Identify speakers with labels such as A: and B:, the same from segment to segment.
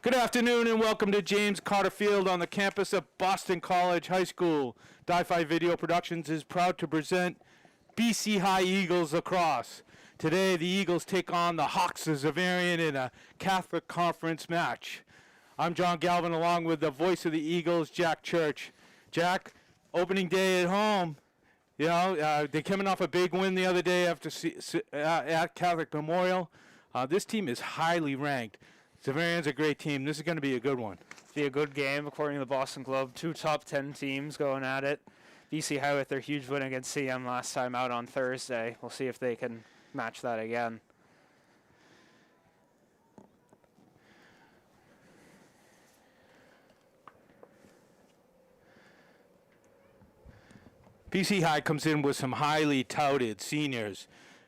A: Good afternoon and welcome to James Cotter Field on the campus of Boston College High School. Di-Fi Video Productions is proud to present BC High Eagles Lacrosse. Today the Eagles take on the Hawks of Xaverian in a Catholic Conference match. I'm John Galvin along with the voice of the Eagles, Jack Church. Jack, opening day at home. You know, they're coming off a big win the other day after at Catholic Memorial. This team is highly ranked. Xaverian's a great team. This is going to be a good one.
B: Be a good game, according to the Boston Globe. Two top 10 teams going at it. BC High with their huge win against CM last time out on Thursday. We'll see if they can match that again.
A: BC High comes in with some highly touted seniors.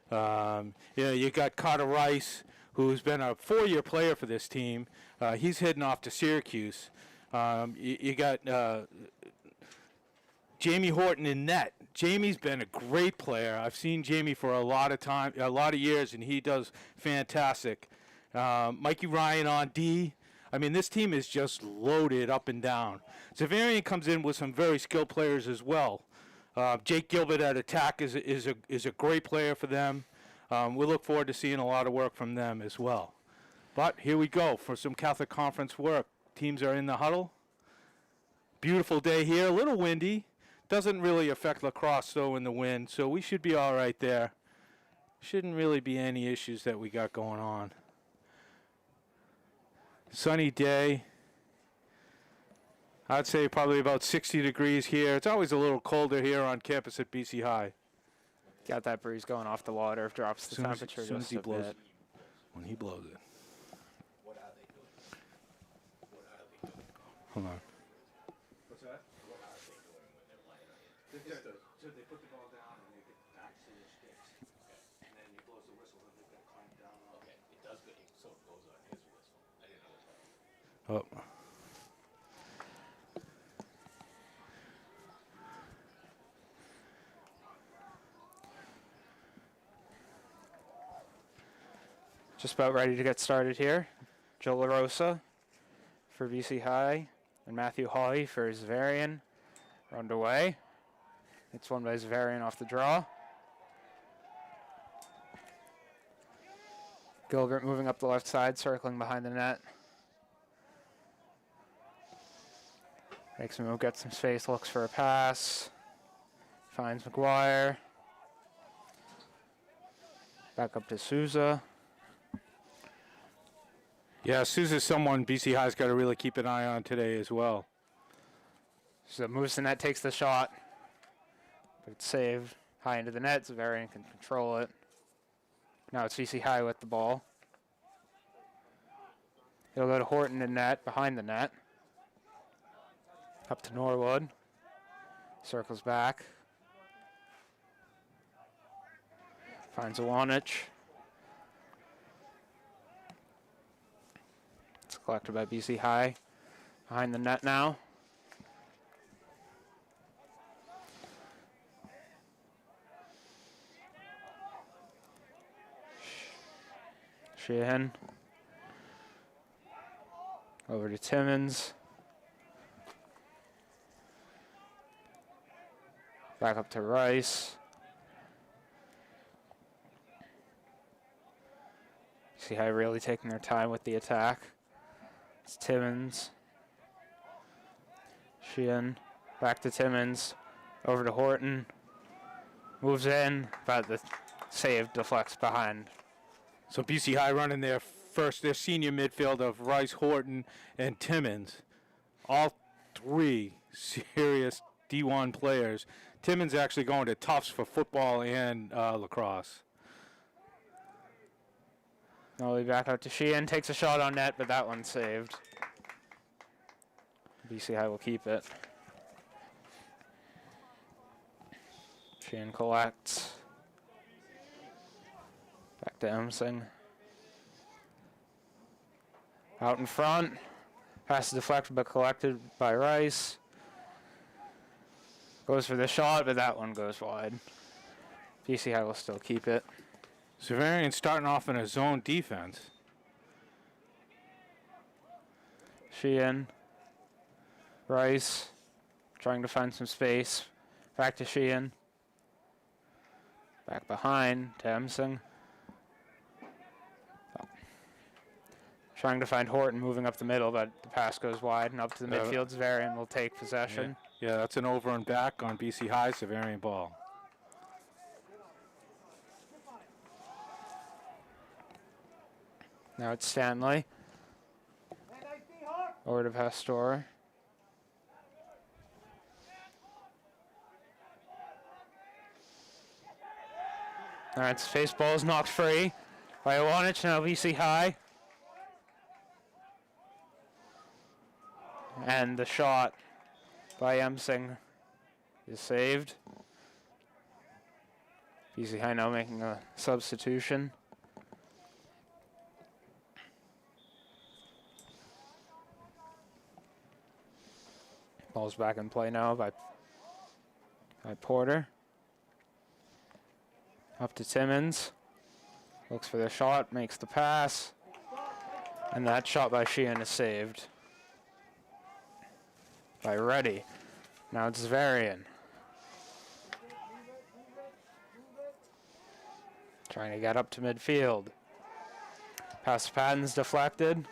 A: You got Carter Rice, who's been a 4-year player for this team. He's heading off to Syracuse. You got Jamie Horton in net. Jamie's been a great player. I've seen Jamie for a lot of years, and he does fantastic. Mikey Ryan on D. I mean, this team is just loaded up and down. Xaverian comes in with some very skilled players as well. Jake Gilbert at attack is a great player for them. We look forward to seeing a lot of work from them as well. But here we go for some Catholic Conference work. Teams are in the huddle. Beautiful day here, a little windy. Doesn't really affect lacrosse though in the wind, so we should be all right there. Shouldn't really be any issues that we got going on. Sunny day. I'd say probably about 60 degrees here. It's always a little colder here on campus at BC High.
B: Got that breeze going off the water, drops the temperature
A: as soon as he
B: just a
A: blows
B: bit.
A: When he blows it.
C: What are they doing? What are they doing?
A: Hold on.
C: What's that? What are they doing when they're lying on it?
A: So they put the ball down and they get back to the sticks.
C: Okay.
A: And then he blows the whistle and they're going to climb down on
C: Okay. It does go, so it goes on his whistle. I didn't know that.
A: Oh.
B: Just about ready to get started here. Joe LaRosa for BC High and Matthew Hawley for Xaverian are underway. It's won by Xaverian off the draw. Gilbert moving up the left side, circling behind the net. Makes a move, gets some space, looks for a pass. Finds McGuire. Back up to Souza.
A: Yeah, Sousa's someone BC High's got to really keep an eye on today as well.
B: So moves the net, takes the shot. But it's saved high into the net. Xaverian can control it. Now it's BC High with the ball. It'll go to Horton in net, behind the net. Up to Norwood. Circles back. Finds Iwanich. It's collected by BC High. Behind the net now. Sheehan. Over to Timmons. Back up to Rice. See how really taking their time with the attack. It's Timmons. Sheehan. Back to Timmons. Over to Horton. Moves in, but the save deflects behind.
A: So BC High running their senior midfield of Rice, Horton, and Timmons. All three serious D1 players. Timmons actually going to Tufts for football and lacrosse.
B: Now we back out to Sheehan. Takes a shot on net, but that one's saved. BC High will keep it. Sheehan collects. Back to Emsing. Out in front. Pass is deflected but collected by Rice. Goes for the shot, but that one goes wide. BC High will still keep it.
A: Xaverian starting off in a zone defense.
B: Sheehan. Rice. Trying to find some space. Back to Sheehan. Back behind to Emsing. Trying to find Horton moving up the middle, but the pass goes wide and up to the midfield. Xaverian will take possession.
A: Yeah, that's an over and back on BC High, Xaverian ball.
B: Now it's Stanley. Over to Pastor. All right, face ball is knocked free by Iwanich, now BC High. And the shot by Emsing is saved. BC High now making a substitution. Ball's back in play now by Porter. Up to Timmons. Looks for the shot, makes the pass. And that shot by Sheehan is saved. By Reddy. Now it's Xaverian. Trying to get up to midfield. Pass to Patton's deflected.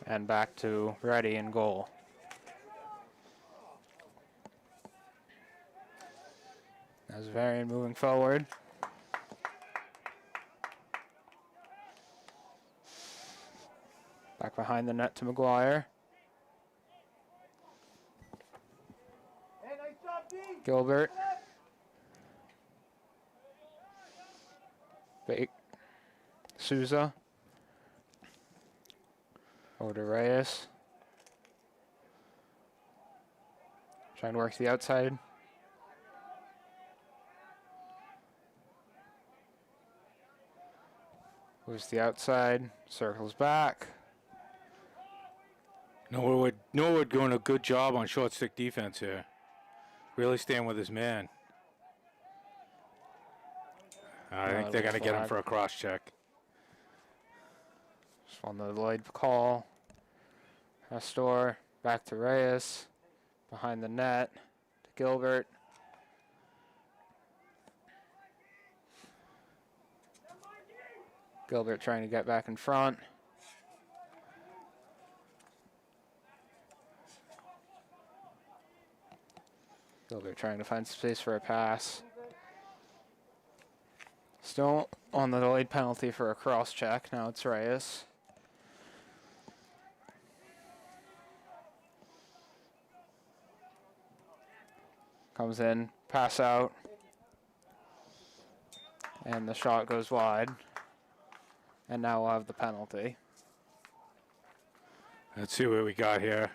B: And back to Reddy in goal. Now Xaverian moving forward. Back behind the net to McGuire. Gilbert. Souza. Over to Reyes. Trying to work the outside. Moves the outside. Circles back.
A: Norwood doing a good job on short stick defense here. Really staying with his man. I think they're going to get him for a cross check.
B: Just on the Lloyd call. Pastor back to Reyes. Behind the net to Gilbert. Gilbert trying to get back in front. Gilbert trying to find space for a pass. Still on the delayed penalty for a cross check. Now it's Reyes. Comes in, pass out. And the shot goes wide. And now we'll have the penalty.
A: Let's see what we got here.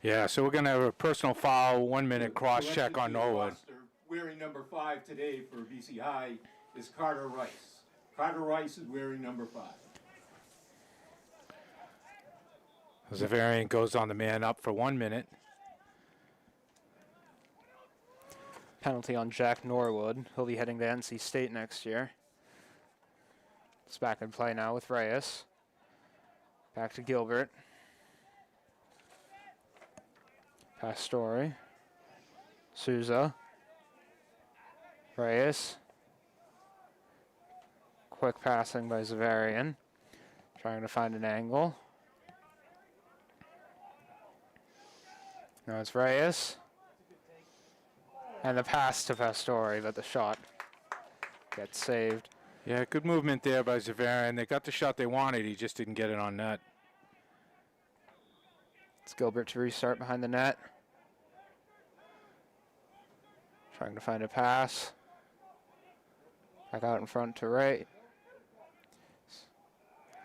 A: Yeah, so we're going to have a personal foul, 1 minute cross check on Norwood.
D: Wearing number 5 today for BC High is Carter Rice. Carter Rice is wearing number 5.
A: Xaverian goes on the man up for 1 minute.
B: Penalty on Jack Norwood. He'll be heading to NC State next year. It's back in play now with Reyes. Back to Gilbert. Pastore. Souza. Reyes. Quick passing by Xaverian. Trying to find an angle. Now it's Reyes. And the pass to Pastore, but the shot gets saved.
A: Yeah, good movement there by Xaverian. They got the shot they wanted. He just didn't get it on net.
B: It's Gilbert to restart behind the net. Trying to find a pass. Back out in front to right.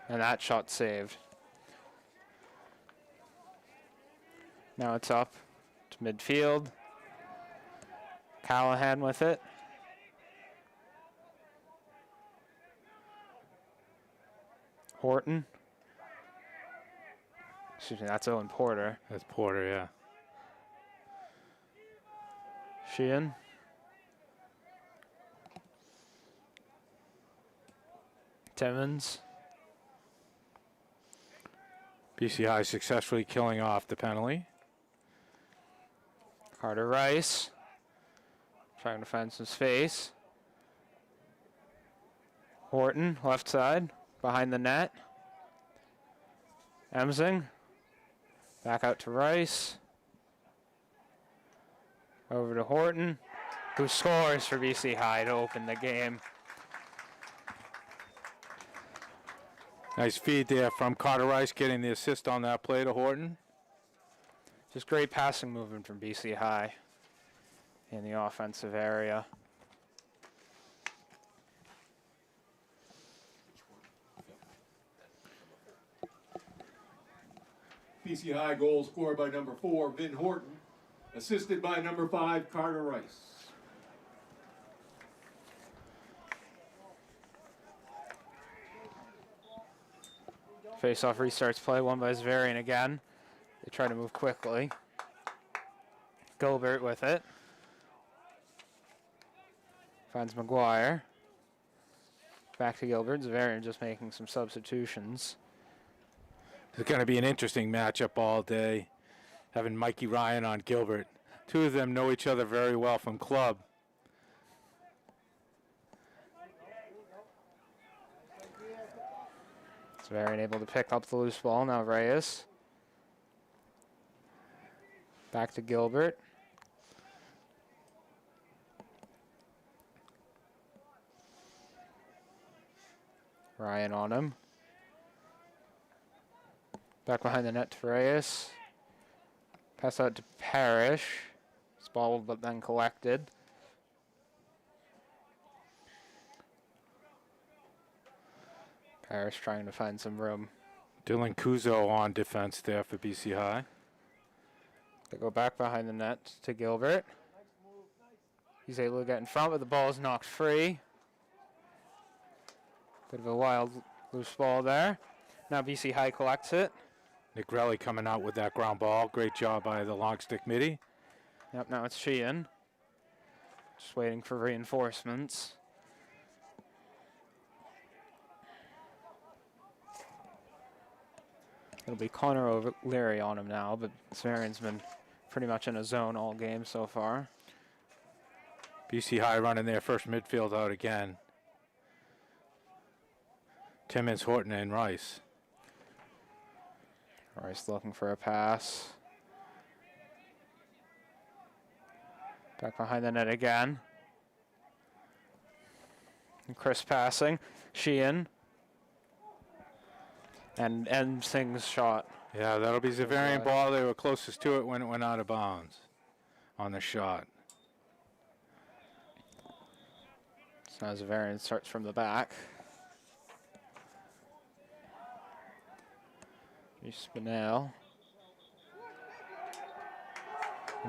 B: And that shot saved. Now it's up to midfield. Callahan with it. Horton. Excuse me, that's Owen Porter.
A: That's Porter, yeah.
B: Sheehan. Timmons.
A: BC High successfully killing off the penalty.
B: Carter Rice. Trying to find some space. Horton, left side, behind the net. Emsing. Back out to Rice. Over to Horton, who scores for BC High to open the game.
A: Nice feed there from Cotter Rice, getting the assist on that play to Horton.
B: Just great passing movement from BC High in the offensive area.
D: BC High goal scored by number 4, Vin Horton, assisted by number 5, Carter Rice.
B: Face-off restarts play, won by Xaverian again. They try to move quickly. Gilbert with it. Finds McGuire. Back to Gilbert. Xaverian just making some substitutions.
A: It's going to be an interesting matchup all day, having Mikey Ryan on Gilbert. Two of them know each other very well from club.
B: Xaverian able to pick up the loose ball. Now Reyes. Back to Gilbert. Ryan on him. Back behind the net to Reyes. Pass out to Parrish. It's bobbled but then collected. Parrish trying to find some room.
A: Dylan Kuzo on defense there for BC High.
B: They go back behind the net to Gilbert. He's able to get in front, but the ball is knocked free. Bit of a wild loose ball there. Now BC High collects it.
A: Negrelli coming out with that ground ball. Great job by the long stick midi.
B: Yep, now it's Sheehan. Just waiting for reinforcements. It'll be Connor O'Leary on him now, but Xaverian's been pretty much in a zone all game so far.
A: BC High running their first midfield out again. Timmons, Horton, and Rice.
B: Rice looking for a pass. Back behind the net again. And Chris passing. Sheehan. And Emsing's shot.
A: Yeah, that'll be Xaverian ball. They were closest to it when it went out of bounds on the shot.
B: So now Xaverian starts from the back. Spinell.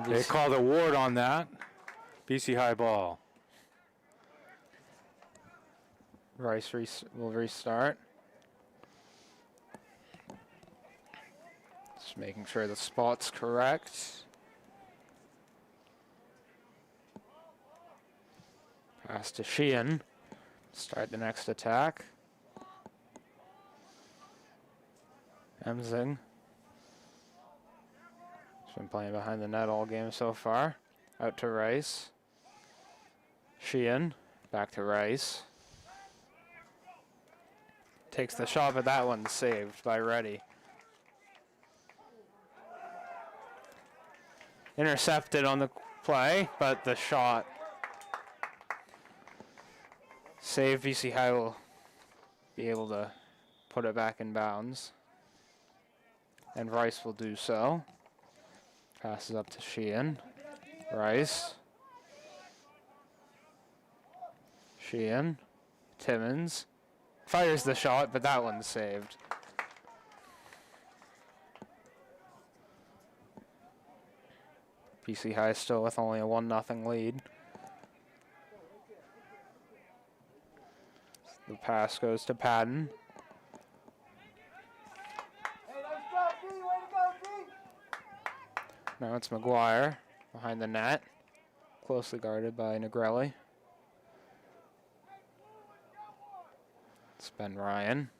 A: They called a ward on that. BC High ball.
B: Rice will restart. Just making sure the spot's correct. Pass to Sheehan. Start the next attack. Emsing. He's been playing behind the net all game so far. Out to Rice. Sheehan. Back to Rice. Takes the shot, but that one's saved by Reddy. Intercepted on the play, but the shot saved. BC High will be able to put it back in bounds. And Rice will do so. Passes up to Sheehan. Rice. Sheehan. Timmons. Fires the shot, but that one's saved. BC High still with only a 1-0 lead. The pass goes to Padden. Now it's McGuire behind the net, closely guarded by Negrelli. It's Ben Ryan.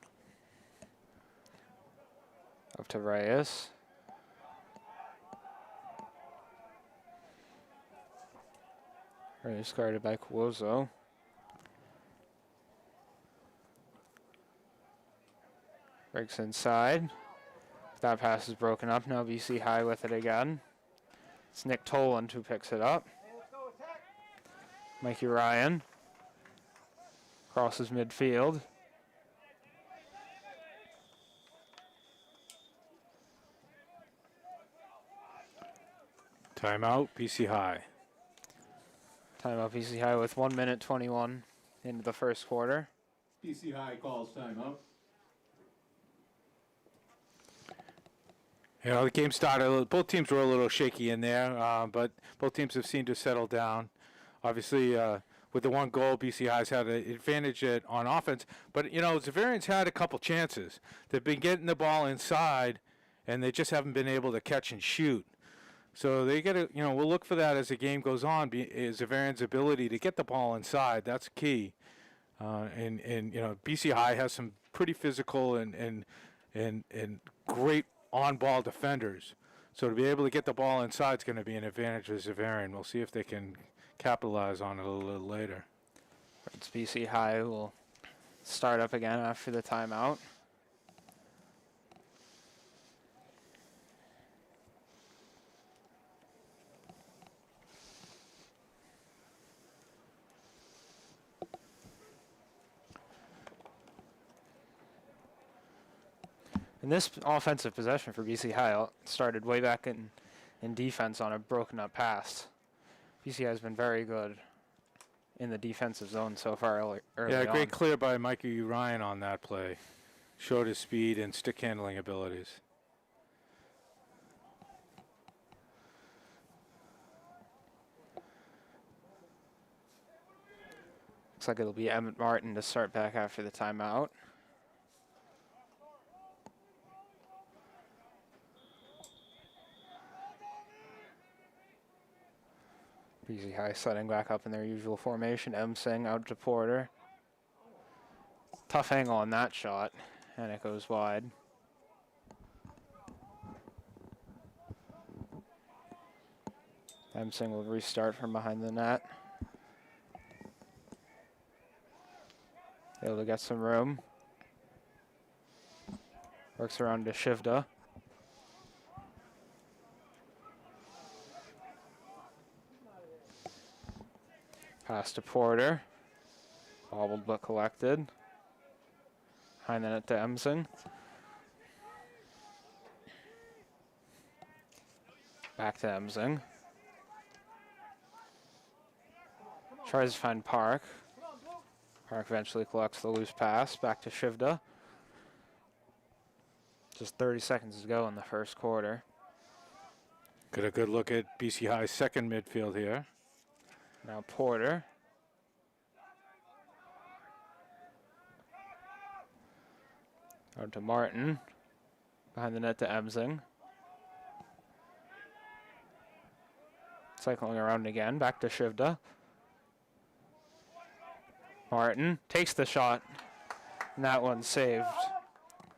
B: Up to Reyes. Reyes guarded by Cuozo. Breaks inside. That pass is broken up. Now BC High with it again. It's Nick Toland who picks it up. Mikey Ryan crosses midfield.
A: Timeout, BC High.
B: Timeout BC High with 1 minute 21 into the first quarter.
D: BC High calls timeout.
A: You know, the game started, both teams were a little shaky in there, but both teams have seemed to settle down. Obviously, with the one goal, BC High's had an advantage on offense. But, you know, Xaverian's had a couple chances. They've been getting the ball inside, and they just haven't been able to catch and shoot. So they got to, you know, we'll look for that as the game goes on, Xaverian's ability to get the ball inside. That's key. And you know, BC High has some pretty physical and great on-ball defenders. So to be able to get the ball inside is going to be an advantage for Xaverian. We'll see if they can capitalize on it a little later.
B: It's BC High will start up again after the timeout. And this offensive possession for BC High started way back in defense on a broken up pass. BC High has been very good in the defensive zone so far early
A: Yeah,
B: on.
A: great clear by Mikey Ryan on that play. Showed his speed and stick handling abilities.
B: Looks like it'll be Emmett Martin to start back after the timeout. BC High setting back up in their usual formation. Emsing out to Porter. Tough angle on that shot, and it goes wide. Emsing will restart from behind the net. Able to get some room. Works around to Shivda. Pass to Porter. Bobbled but collected. Behind the net to Emsing. Back to Emsing. Tries to find Park. Park eventually collects the loose pass. Back to Shivda. Just 30 seconds to go in the first quarter.
A: Got a good look at BC High's second midfield here.
B: Now Porter. Out to Martin. Behind the net to Emsing. Cycling around again. Back to Shivda. Martin takes the shot. And that one's saved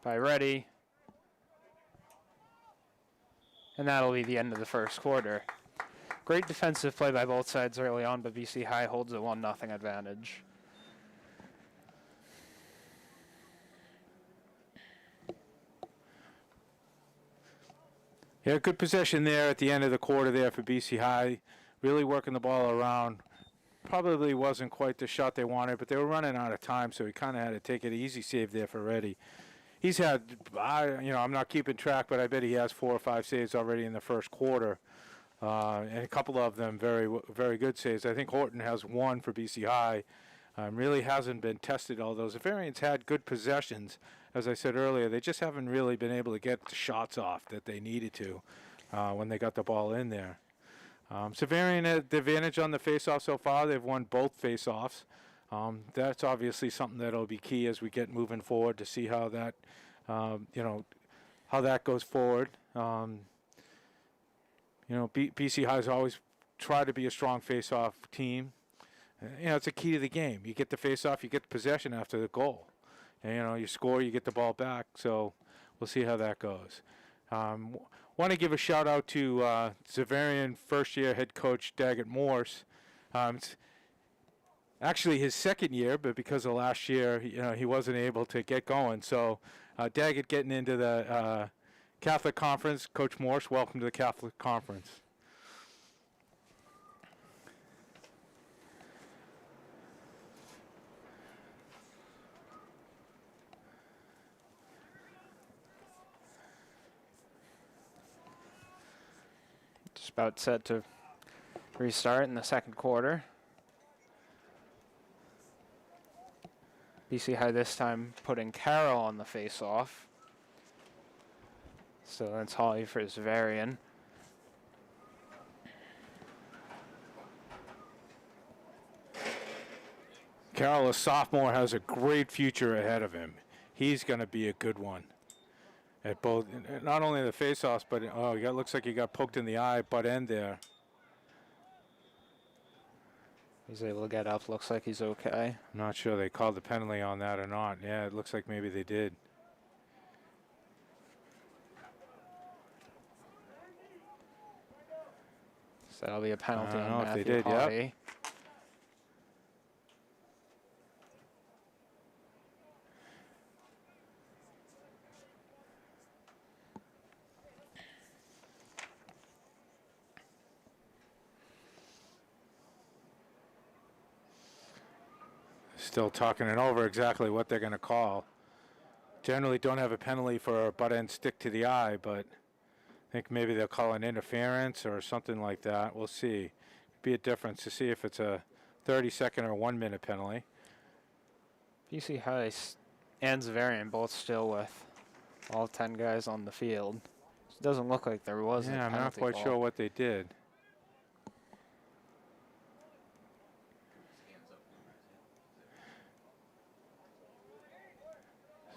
B: by Reddy. And that'll be the end of the first quarter. Great defensive play by both sides early on, but BC High holds a 1-0 advantage.
A: Yeah, good possession there at the end of the quarter there for BC High. Really working the ball around. Probably wasn't quite the shot they wanted, but they were running out of time, so he kind of had to take an easy save there for Reddy. He's had, I'm not keeping track, but I bet he has 4 or 5 saves already in the first quarter. And a couple of them very, very good saves. I think Horton has 1 for BC High. Really hasn't been tested, although Xaverian's had good possessions. As I said earlier, they just haven't really been able to get the shots off that they needed to when they got the ball in there. Xaverian had the advantage on the face-off so far. They've won both face-offs. That's obviously something that'll be key as we get moving forward to see how that, how that goes forward. BC High's always tried to be a strong face-off team. It's a key to the game. You get the face-off, you get the possession after the goal. And, you know, you score, you get the ball back. So we'll see how that goes. Want to give a shout out to Xaverian first-year head coach Daggett Morse. It's actually his second year, but because of last year, he wasn't able to get going. So Daggett getting into the Catholic Conference. Coach Morse, welcome to the Catholic Conference.
B: Just about set to restart in the second quarter. BC High this time putting Carroll on the face-off. So that's Holly for Xaverian.
A: Carroll, a sophomore, has a great future ahead of him. He's going to be a good one. At both, not only the face-offs, but looks like he got poked in the eye, butt end there.
B: He's able to get up. Looks like he's okay.
A: I'm not sure they called the penalty on that or not. Yeah, it looks like maybe they did.
B: So that'll be a penalty
A: I don't
B: on
A: know if they
B: Matthew
A: did, yep.
B: Holly.
A: Still talking it over exactly what they're going to call. Generally don't have a penalty for a butt end stick to the eye, but I think maybe they'll call an interference or something like that. We'll see. Be a difference to see if it's a 30-second or 1 minute penalty.
B: BC High and Xaverian both still with all 10 guys on the field. It doesn't look like there was a
A: Yeah, I'm not
B: penalty
A: quite
B: call.
A: sure what they did.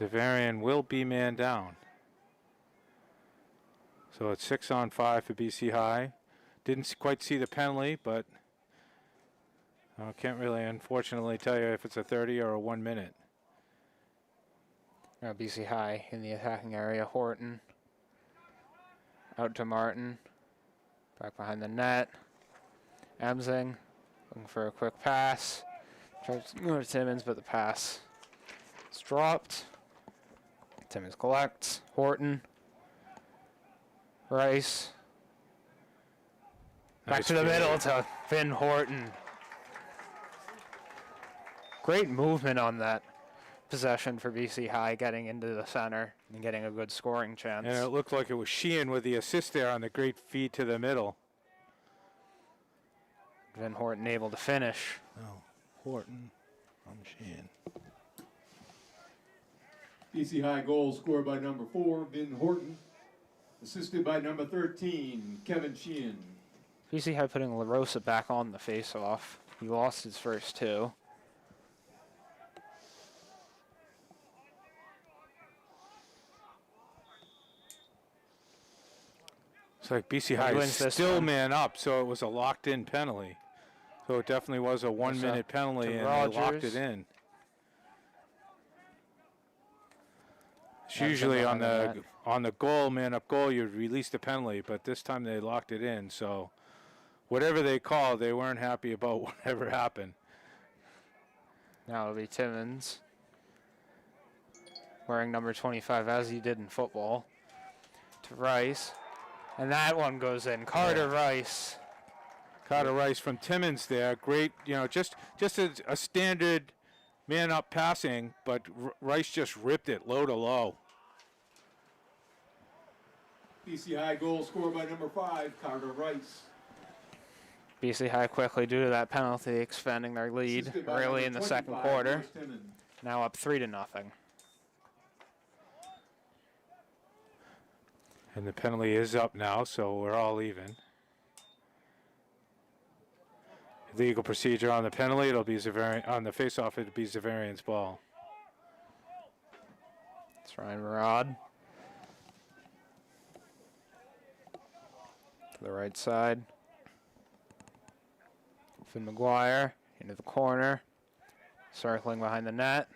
A: Xaverian will be man down. So it's 6-on-5 for BC High. Didn't quite see the penalty, but I can't really, unfortunately, tell you if it's a 30 or a 1 minute.
B: Now BC High in the attacking area. Horton out to Martin. Back behind the net. Emsing looking for a quick pass. Tries to go to Timmons, but the pass is dropped. Timmons collects. Horton. Rice. Back
A: Nice
B: to the
A: feed.
B: middle to Finn Horton. Great movement on that possession for BC High, getting into the center and getting a good scoring chance.
A: And it looked like it was Sheehan with the assist there on the great feed to the middle.
B: Finn Horton able to finish.
A: Oh, Horton. I'm Sheehan.
D: BC High goal scored by number 4, Vin Horton. Assisted by number 13, Kevin Sheehan.
B: BC High putting La Rosa back on the face-off. He lost his first two.
A: It's like BC
B: He
A: High is
B: wins this
A: still
B: one.
A: man up, so it was a locked-in penalty. So it definitely was a 1 minute penalty, and they locked
B: Rogers.
A: it in. It's
B: And
A: usually on
B: behind the
A: the goal, man up goal, you release the penalty, but this time they locked it in. So whatever they called, they weren't happy about whatever happened.
B: Now it'll be Timmons. Wearing number 25 as he did in football. To Rice. And that one goes in. Carter Rice.
A: Cotter Rice from Timmons there. Great, just a standard man-up passing, but Rice just ripped it low to low.
D: BC High goal scored by number 5, Carter Rice.
B: BC High quickly, due to that penalty, expanding their lead
D: Assisted by
B: early
D: number
B: in the second
D: 25,
B: quarter.
D: Lewis Timmons.
B: Now up 3-0.
A: And the penalty is up now, so we're all even. Legal procedure on the penalty, it'll be Xaverian. On the face-off, it'll be Xaverian's ball.
B: It's Ryan Murad. To the right side. Finn McGuire into the corner. Circling behind the net.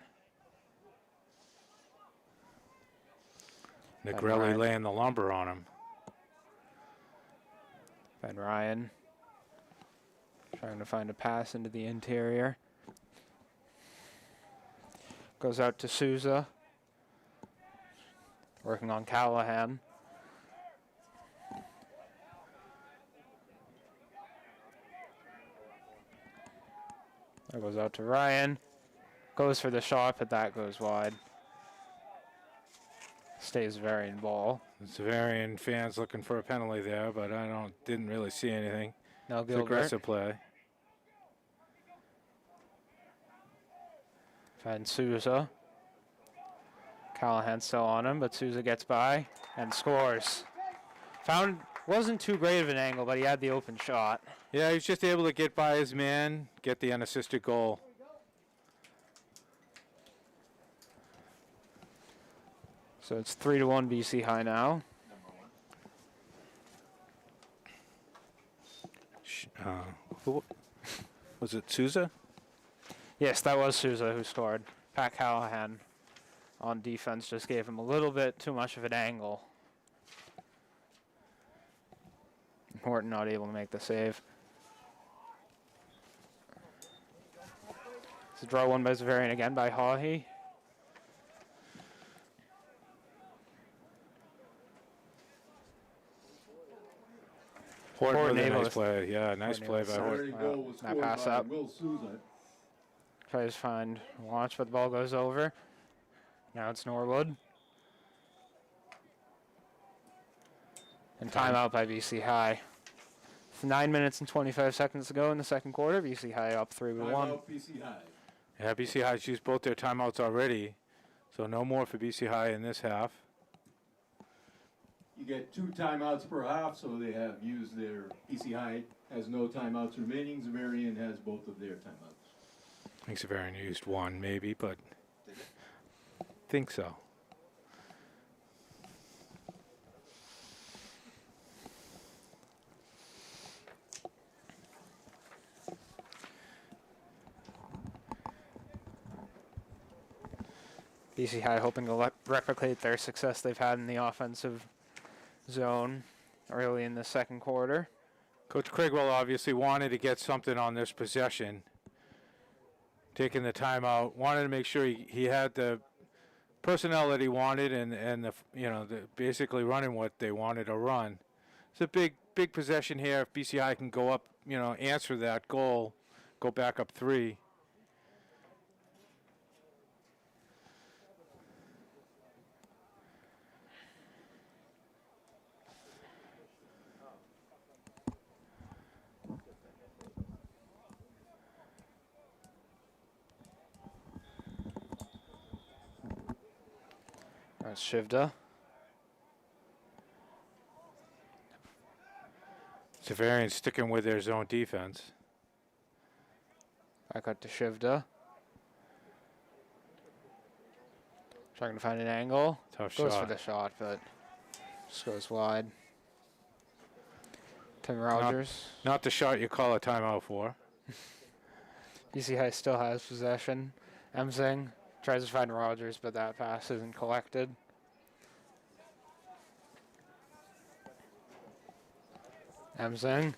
A: Negrelli
B: Ryan.
A: laying the lumber on him.
B: Ben Ryan trying to find a pass into the interior. Goes out to Souza. Working on Callahan. That goes out to Ryan. Goes for the shot, but that goes wide. Stays Xaverian ball.
A: Xaverian fans looking for a penalty there, but didn't really see anything.
B: Now
A: It's
B: Gilbert.
A: aggressive play.
B: Finds Souza. Callahan still on him, but Souza gets by and scores. Wasn't too great of an angle, but he had the open shot.
A: Yeah, he's just able to get by his man, get the unassisted goal.
B: So it's 3-1 BC High now.
A: Who was it? Souza?
B: Yes, that was Souza who scored. Pat Callahan on defense just gave him a little bit too much of an angle. Horton not able to make the save. It's a draw one by Xaverian again by Hawley.
A: Horton with a
B: able
A: nice
B: to-
A: play. Yeah, nice play by Horton.
D: Xaverian goal was
B: That
D: scored
B: pass
D: by
B: up.
D: Will Souza.
B: Tries to find Watch, but the ball goes over. Now it's Norwood. And timeout by BC High. It's 9 minutes and 25 seconds to go in the second quarter. BC High up 3-1.
D: Timeout, BC High.
A: Yeah, BC High's used both their timeouts already, so no more for BC High in this half.
D: You get 2 timeouts per half, so they have used their, BC High has no timeouts remaining. Xaverian has both of their timeouts.
A: I think Xaverian used one, maybe, but think so.
B: BC High hoping to replicate their success they've had in the offensive zone early in the second quarter.
A: Coach Craigswell obviously wanted to get something on this possession. Taking the timeout, wanted to make sure he had the personnel that he wanted and the basically running what they wanted to run. It's a big possession here. If BCI can go up, answer that goal, go back up 3.
B: That's Shivda.
A: Xaverian sticking with their zone defense.
B: Back out to Shivda. Trying to find an angle.
A: Tough
B: Goes
A: shot.
B: for the shot, but just goes wide. Tim Rogers.
A: Not the shot you call a timeout for.
B: BC High still has possession. Emsing tries to find Rogers, but that pass isn't collected. Emsing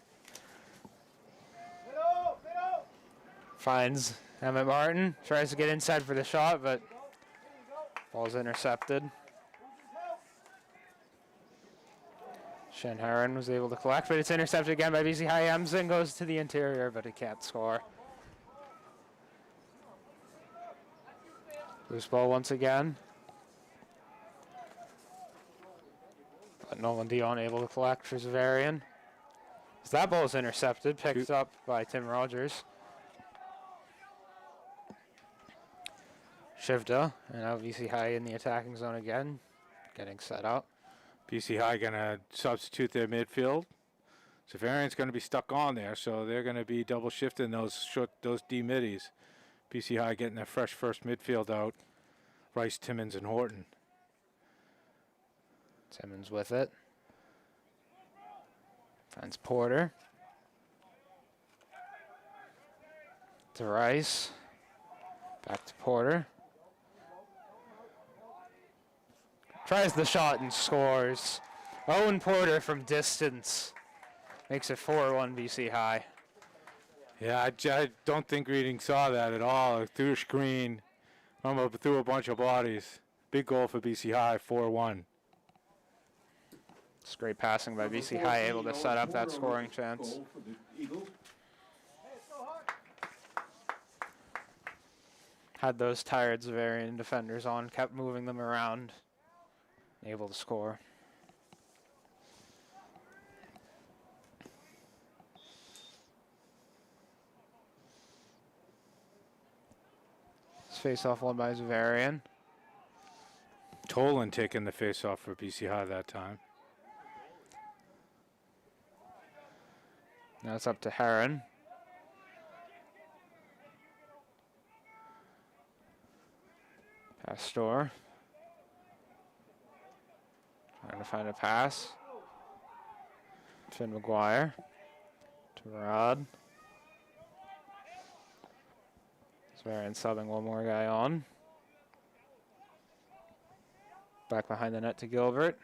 B: finds Emmett Martin. Tries to get inside for the shot, but ball's intercepted. Shen Heron was able to collect, but it's intercepted again by BC High. Emsing goes to the interior, but he can't score. Loose ball once again. But Nolan Dion able to collect for Xaverian. As that ball is intercepted, picked up by Tim Rogers. Shivda, and now BC High in the attacking zone again, getting set up.
A: BC High going to substitute their midfield. Xaverian's going to be stuck on there, so they're going to be double shifting those D middies. BC High getting their fresh first midfield out. Rice, Timmons, and Horton.
B: Timmons with it. Finds Porter. To Rice. Back to Porter. Tries the shot and scores. Owen Porter from distance makes it 4-1 BC High.
A: Yeah, I don't think Reading saw that at all. Through a screen, through a bunch of bodies. Big goal for BC High, 4-1.
B: It's great passing by BC High, able to set up that scoring chance.
D: Goal for the Eagles.
B: Had those tired Xaverian defenders on, kept moving them around, able to score. This face-off won by Xaverian.
A: Tolan taking the face-off for BC High that time.
B: Now it's up to Heron. Pastor. Trying to find a pass. Finn McGuire. To Rod. Xaverian subbing one more guy on. Back behind the net to Gilbert.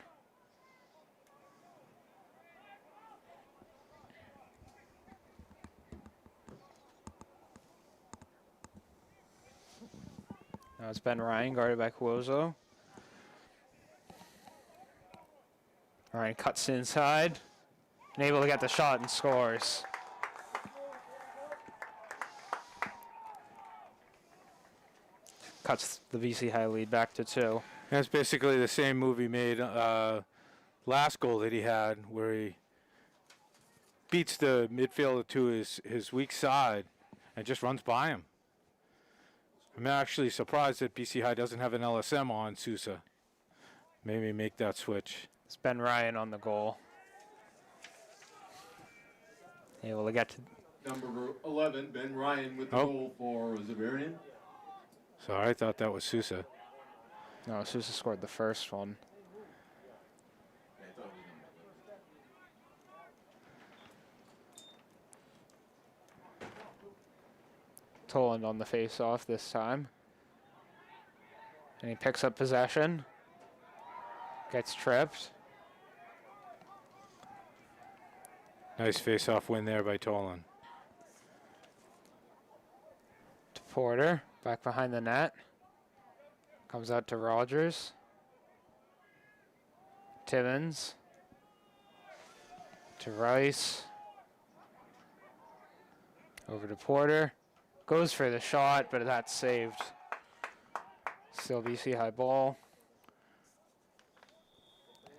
B: Now it's Ben Ryan, guarded by Cuozo. Ryan cuts inside, and able to get the shot and scores. Cuts the BC High lead back to 2.
A: That's basically the same move he made last goal that he had, where he beats the midfielder to his weak side and just runs by him. I'm actually surprised that BC High doesn't have an LSM on Sousa. Maybe make that switch.
B: It's Ben Ryan on the goal. Able to get to
D: Number 11, Ben Ryan with the
A: Oh.
D: goal for Xaverian.
A: Sorry, I thought that was Sousa.
B: No, Sousa scored the first one.
D: I thought it was number 11.
B: Toland on the face-off this time. And he picks up possession. Gets tripped.
A: Nice face-off win there by Tolan.
B: To Porter, back behind the net. Comes out to Rogers. Timmons. To Rice. Over to Porter. Goes for the shot, but that's saved. Still BC High ball.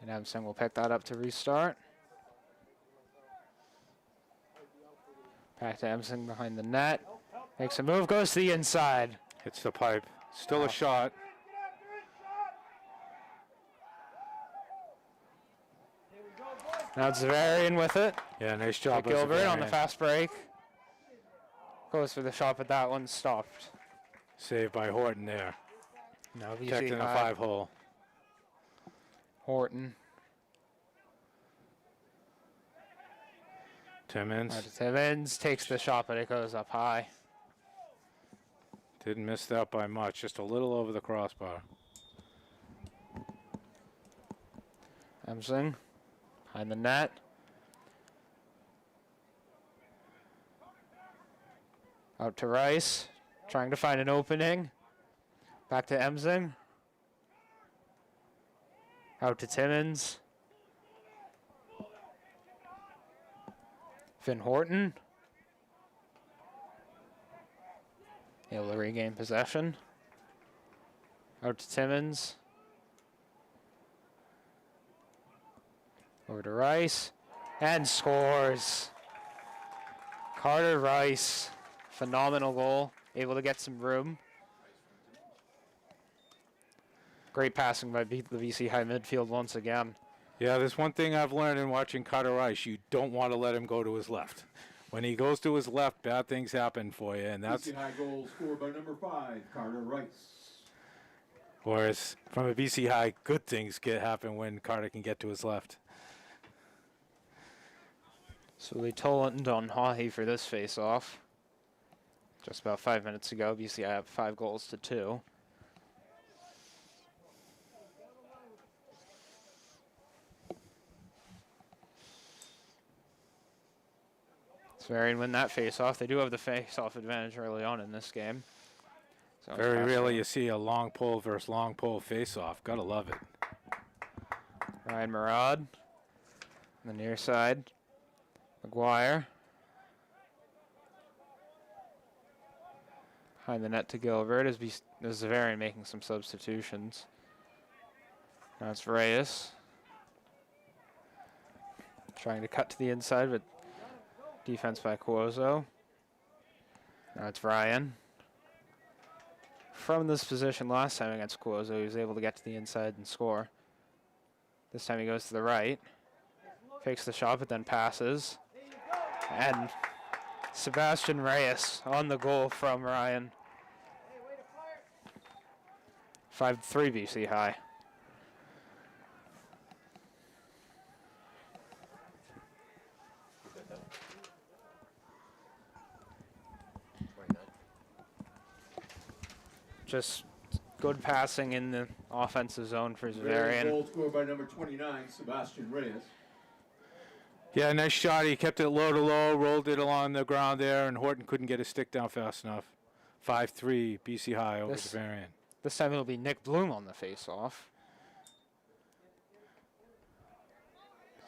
B: And Emsing will pick that up to restart. Back to Emsing behind the net. Makes a move, goes to the inside.
A: Hits the pipe. Still a shot.
B: Now it's Xaverian with it.
A: Yeah, nice job. by
B: Gilbert on the
A: Xaverian.
B: fast break. Goes for the shot, but that one's stopped.
A: Saved by Horton there.
B: Now BC
A: Checked in a
B: High.
A: 5-hole.
B: Horton.
A: Timmons.
B: Now to Timmons. Takes the shot, but it goes up high.
A: Didn't miss that by much. Just a little over the crossbar.
B: Emsing. Behind the net. Out to Rice. Trying to find an opening. Back to Emsing. Out to Timmons. Finn Horton. Able to regain possession. Out to Timmons. Over to Rice. And scores. Carter Rice. Phenomenal goal. Able to get some room. Great passing by the BC High midfield once again.
A: Yeah, there's one thing I've learned in watching Cotter Rice. You don't want to let him go to his left. When he goes to his left, bad things happen for you, and that's
D: BC High goal scored by number 5, Carter Rice.
A: whereas from a BC High, good things happen when Carter can get to his left.
B: So we Toland on Haughey for this face-off. Just about 5 minutes ago, BC High up 5 goals to 2. Xaverian win that face-off. They do have the face-off advantage early on in this game. So it's
A: Very
B: pass
A: rarely
B: down.
A: you see a long pole versus long pole face-off. Gotta love it.
B: Ryan Murad on the near side. McGuire. Behind the net to Gilbert as Xaverian making some substitutions. Now it's Reyes. Trying to cut to the inside, but defense by Cuozo. Now it's Ryan. From this position last time against Cuozo, he was able to get to the inside and score. This time he goes to the right. Fakes the shot, but then passes. And Sebastian Reyes on the goal from Ryan. 5-3 BC High. Just good passing in the offensive zone for
D: Xaverian
B: Xaverian.
D: goal scored by number 29, Sebastian Reyes.
A: Yeah, nice shot. He kept it low to low, rolled it along the ground there, and Horton couldn't get his stick down fast enough. 5-3 BC High over
B: This-
A: Xaverian.
B: This time it'll be Nick Bloom on the face-off.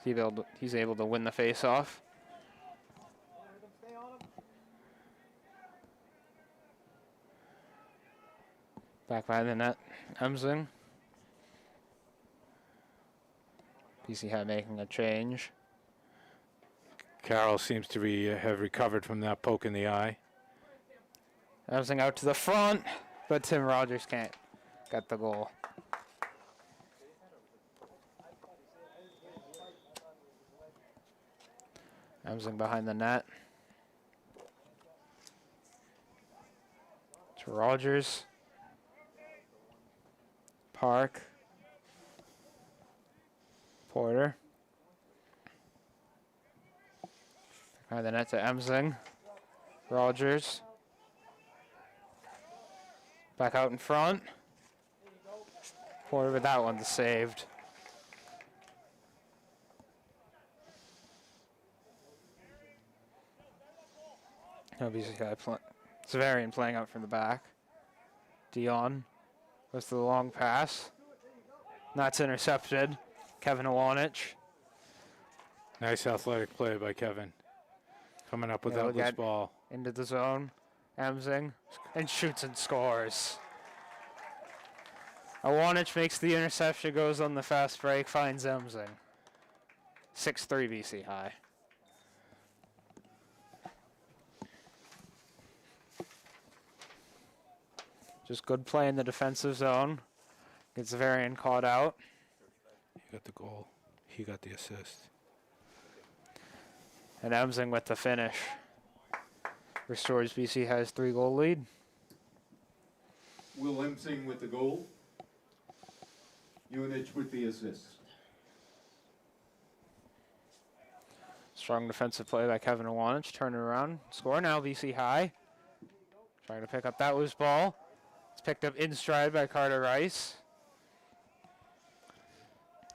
B: He's able to win the face-off. Back behind the net, Emsing. BC High making a change.
A: Carroll seems to have recovered from that poke in the eye.
B: Emsing out to the front, but Tim Rogers can't get the goal. Emsing behind the net. To Rogers. Park. Porter. Behind the net to Emsing. Rogers. Back out in front. Porter with that one saved. Xaverian playing out from the back. Dion goes to the long pass. That's intercepted. Kevin Iwanich.
A: Nice athletic play by Kevin. Coming up with
B: Yeah,
A: that
B: look
A: loose
B: at-
A: ball.
B: Into the zone. Emsing. And shoots and scores. Iwanich makes the interception, goes on the fast break, finds Emsing. 6-3 BC High. Just good play in the defensive zone. Gets Xaverian caught out.
A: He got the goal. He got the assist.
B: And Emsing with the finish. Restores BC High's 3-goal lead.
D: Will Emsing with the goal. Unich with the assist.
B: Strong defensive play by Kevin Iwanich. Turn it around. Score now, BC High. Trying to pick up that loose ball. It's picked up in stride by Carter Rice.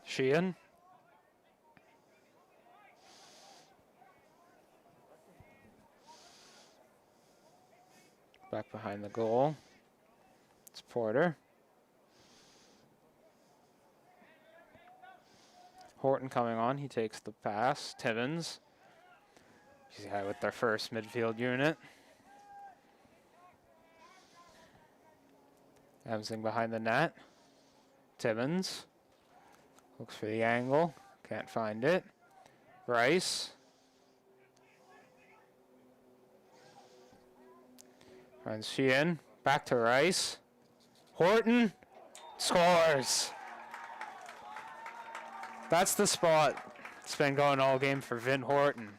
B: Sheehan. Back behind the goal. It's Porter. Horton coming on. He takes the pass. Timmins. BC High with their first midfield unit. Emsing behind the net. Timmins. Looks for the angle. Can't find it. Rice. Finds Sheehan. Back to Rice. Horton. Scores. That's the spot. It's been going all game for Vin Horton.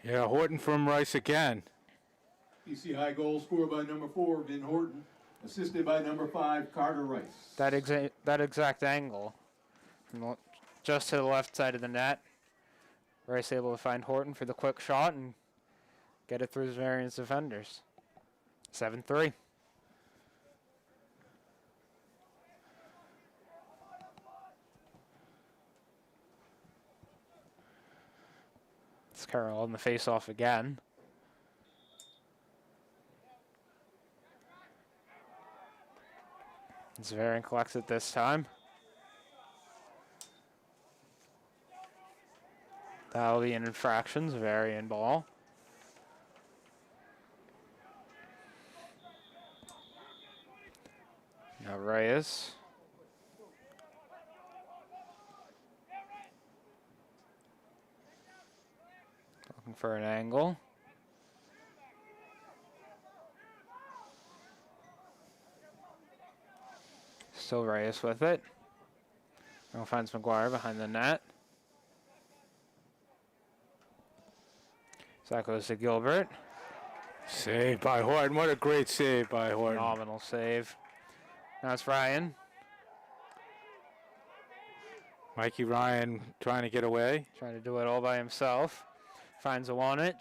A: Yeah, Horton from Rice again.
D: BC High goal scored by number 4, Vin Horton. Assisted by number 5, Carter Rice.
B: That exact angle. From just to the left side of the net. Rice able to find Horton for the quick shot and get it through his various defenders. 7-3. It's Carroll on the face-off again. Xaverian collects it this time. That'll be an infraction, Xaverian ball. Now Reyes. Looking for an angle. Still Reyes with it. Now finds McGuire behind the net. So that goes to Gilbert.
A: Save by Horton. What a great save by Horton.
B: Phenomenal save. Now it's Ryan.
A: Mikey Ryan trying to get away.
B: Trying to do it all by himself. Finds Iwanich.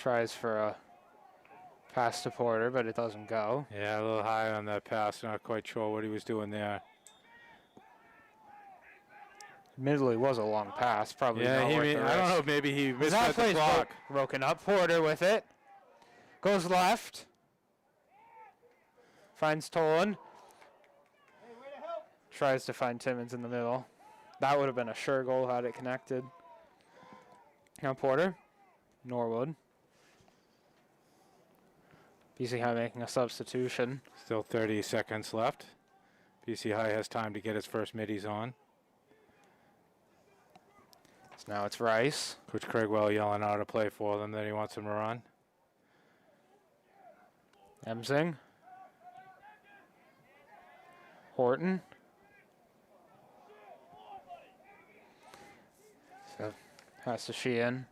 B: Tries for a pass to Porter, but it doesn't go.
A: Yeah, a little high on that pass. Not quite sure what he was doing there.
B: Admittedly, was a long pass. Probably
A: Yeah,
B: not worth the
A: I don't
B: risk.
A: know. Maybe he
B: That
A: missed the
B: play's
A: clock.
B: broken up. Porter with it. Goes left. Finds Tolan. Tries to find Timmons in the middle. That would have been a sure goal had it connected. Now Porter. Norwood. BC High making a substitution.
A: Still 30 seconds left. BC High has time to get its first middies on.
B: So now it's Rice.
A: Coach Craigwell yelling out a play for them that he wants them to run.
B: Emsing. Horton. So has to Sheehan.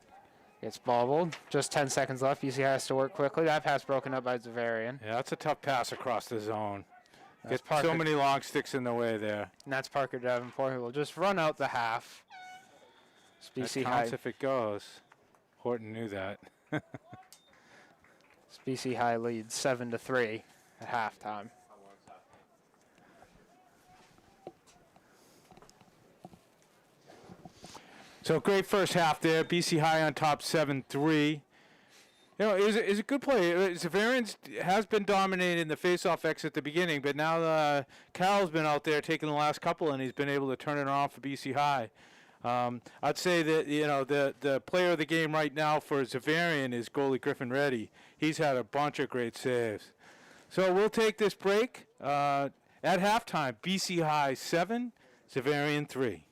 B: Gets bobbled. Just 10 seconds left. BC has to work quickly. That pass broken up by Xaverian.
A: Yeah, that's a tough pass across the zone.
B: That's
A: Get
B: Parker.
A: so many long sticks in the way there.
B: And that's Parker Davenport, who will just run out the half. It's
A: That
B: BC
A: counts
B: High.
A: if it goes. Horton knew that.
B: It's BC High leads 7-3 at halftime.
A: So great first half there. BC High on top 7-3. You know, it was a good play. Xaverian has been dominating the face-off X at the beginning, but now Carroll's been out there taking the last couple, and he's been able to turn it on for BC High. I'd say that, you know, the player of the game right now for Xaverian is goalie Griffin Reddy. He's had a bunch of great saves. So we'll take this break. At halftime, BC High 7, Xaverian 3.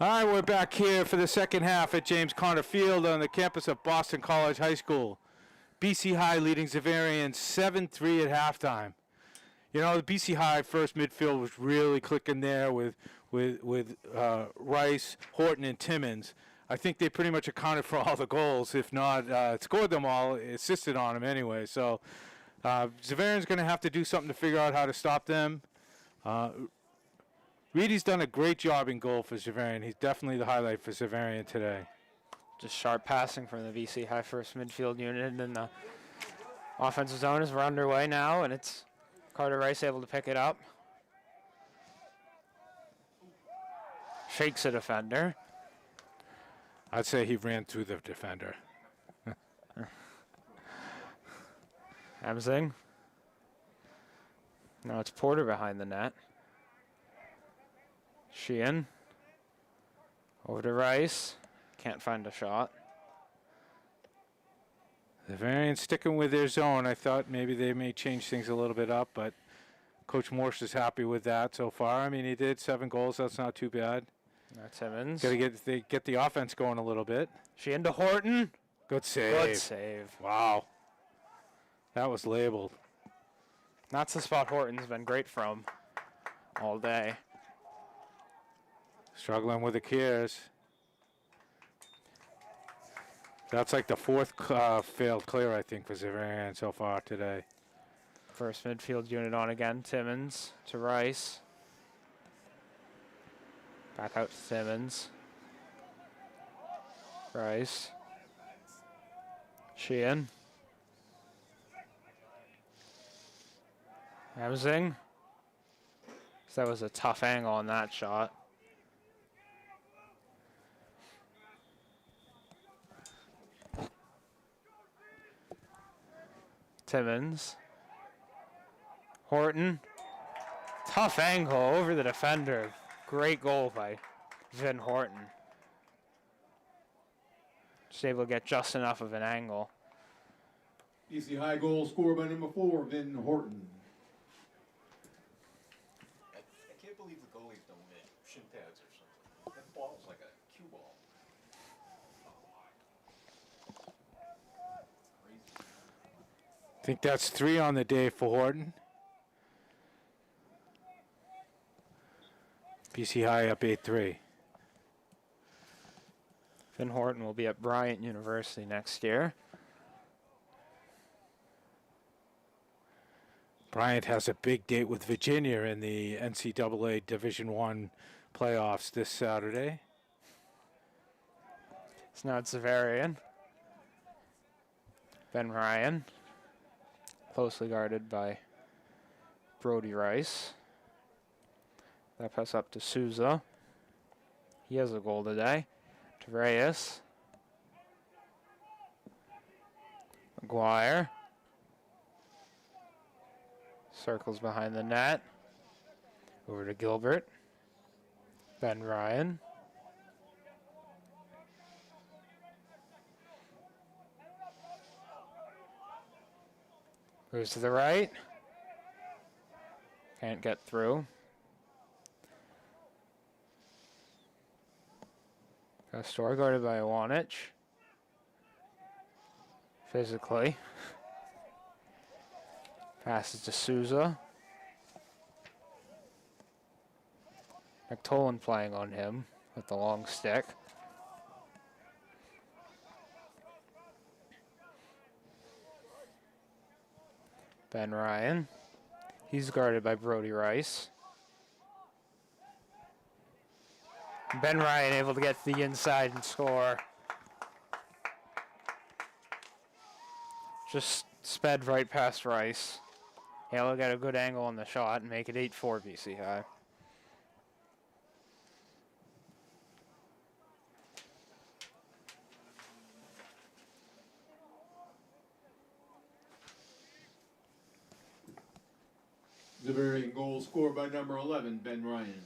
A: All right, we're back here for the second half at James Cotter Field on the campus of Boston College High School. BC High leading Xaverian 7-3 at halftime. You know, the BC High first midfield was really clicking there with Rice, Horton, and Timmons. I think they pretty much accounted for all the goals, if not scored them all, assisted on them anyway. So Xaverian's going to have to do something to figure out how to stop them. Reedy's done a great job in goal for Xaverian. He's definitely the highlight for Xaverian today.
B: Just sharp passing from the BC High first midfield unit, and the offensive zone is underway now, and it's Carter Rice able to pick it up. Shakes a defender.
A: I'd say he ran through the defender.
B: Amzing. Now it's Porter behind the net. Sheehan. Over to Rice. Can't find a shot.
A: Xaverian sticking with their zone. I thought maybe they may change things a little bit up, but Coach Morse is happy with that so far. I mean, he did 7 goals. That's not too bad.
B: That's Timmons.
A: Got to get the offense going a little bit.
B: Sheehan to Horton.
A: Good save.
B: Good save.
A: Wow. That was labeled.
B: That's the spot Horton's been great from all day.
A: Struggling with the cares. That's like the 4th failed clear, I think, for Xaverian so far today.
B: First midfield unit on again. Timmons to Rice. Back out to Timmons. Rice. Sheehan. Amzing. That was a tough angle on that shot. Timmons. Horton. Tough angle over the defender. Great goal by Vin Horton. Just able to get just enough of an angle.
D: BC High goal scored by number 4, Vin Horton.
C: I can't believe the goalies don't make shin pads or something. That ball's like a cue ball. Crazy.
A: I think that's 3 on the day for Horton. BC High up 8-3.
B: Vin Horton will be at Bryant University next year.
A: Bryant has a big date with Virginia in the NCAA Division I playoffs this Saturday.
B: So now it's Xaverian. Ben Ryan. Closely guarded by Brody Rice. That pass up to Souza. He has a goal today. To Reyes. McGuire. Circles behind the net. Over to Gilbert. Ben Ryan. Goes to the right. Can't get through. Castor guarded by Iwanich. Physically. Passes to Souza. McTolan playing on him with the long stick. Ben Ryan. He's guarded by Brody Rice. Ben Ryan able to get to the inside and score. Just sped right past Rice. He'll get a good angle on the shot and make it 8-4 BC High.
D: Xaverian goal scored by number 11, Ben Ryan.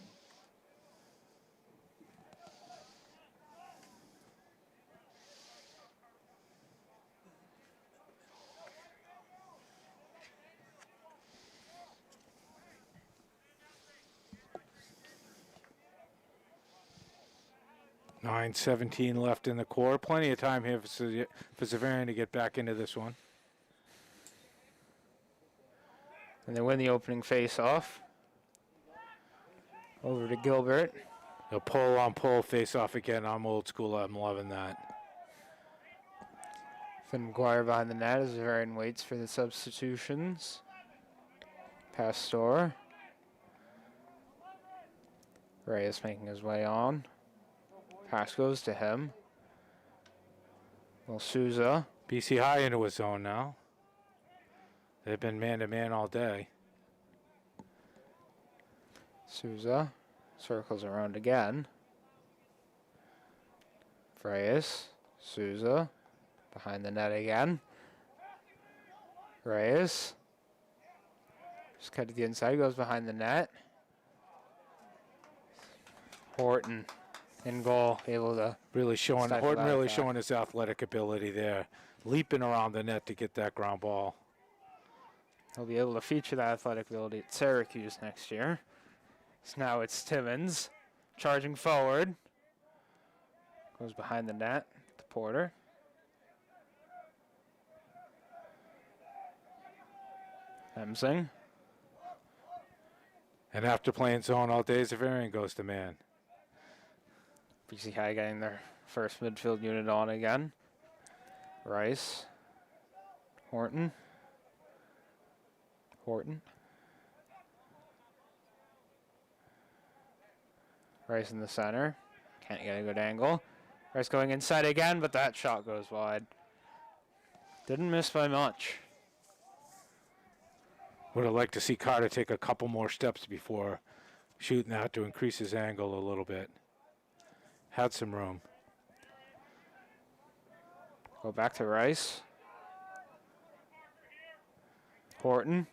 A: 9:17 left in the quarter. Plenty of time here for Xaverian to get back into this one.
B: And they win the opening face-off. Over to Gilbert.
A: A pull on pull face off again. I'm old school. I'm loving that.
B: Finn McGuire behind the net as Xaverian waits for the substitutions. Pastor. Reyes making his way on. Pass goes to him. Well, Souza.
A: BC High into his zone now. They've been man-to-man all day.
B: Souza circles around again. Reyes. Souza. Behind the net again. Reyes. Just cut to the inside, goes behind the net. Horton in goal, able to
A: Really showing,
B: stifle
A: Horton
B: that
A: really
B: attack.
A: showing his athletic ability there. Leaping around the net to get that ground ball.
B: He'll be able to feature that athletic ability at Syracuse next year. So now it's Timmins charging forward. Goes behind the net to Porter. Emsing.
A: And after playing zone all day, Xaverian goes to man.
B: BC High getting their first midfield unit on again. Rice. Horton. Rice in the center. Can't get a good angle. Rice going inside again, but that shot goes wide. Didn't miss by much.
A: Would have liked to see Cotter take a couple more steps before shooting that to increase his angle a little bit. Had some room.
B: Go back to Rice. Horton.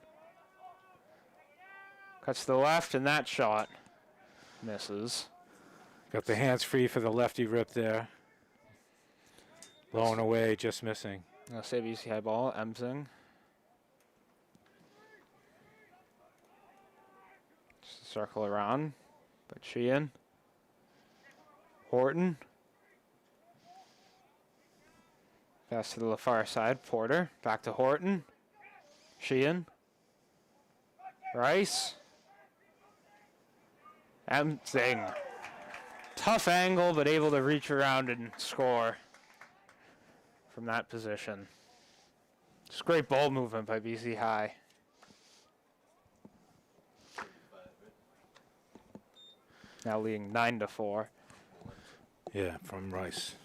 B: Cuts to the left, and that shot misses.
A: Got the hands free for the lefty rip there. Low and away, just missing.
B: I'll say BC High ball. Emsing. Just a circle around. But Sheehan. Horton. Pass to the far side. Porter. Back to Horton. Sheehan. Rice. Emsing. Tough angle, but able to reach around and score from that position. Just great ball movement by BC High. Now leading 9-4.
A: Yeah, from Rice.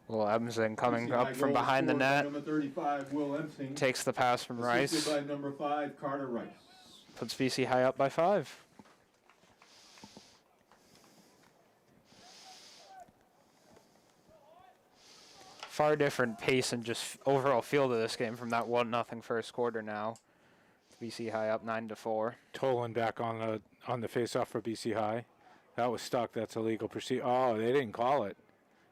B: Will Emsing coming
D: BC
B: up
D: High
B: from
D: goal
B: behind the
D: scored by
B: net.
D: Number 35, Will Emsing.
B: Takes the pass from Rice.
D: Assisted by number 5, Carter Rice.
B: Puts BC High up by 5. Far different pace and just overall feel to this game from that 1-0 first quarter now. BC High up 9-4.
A: Tolan back on the face-off for BC High. That was stuck. That's illegal procedure. Oh, they didn't call it.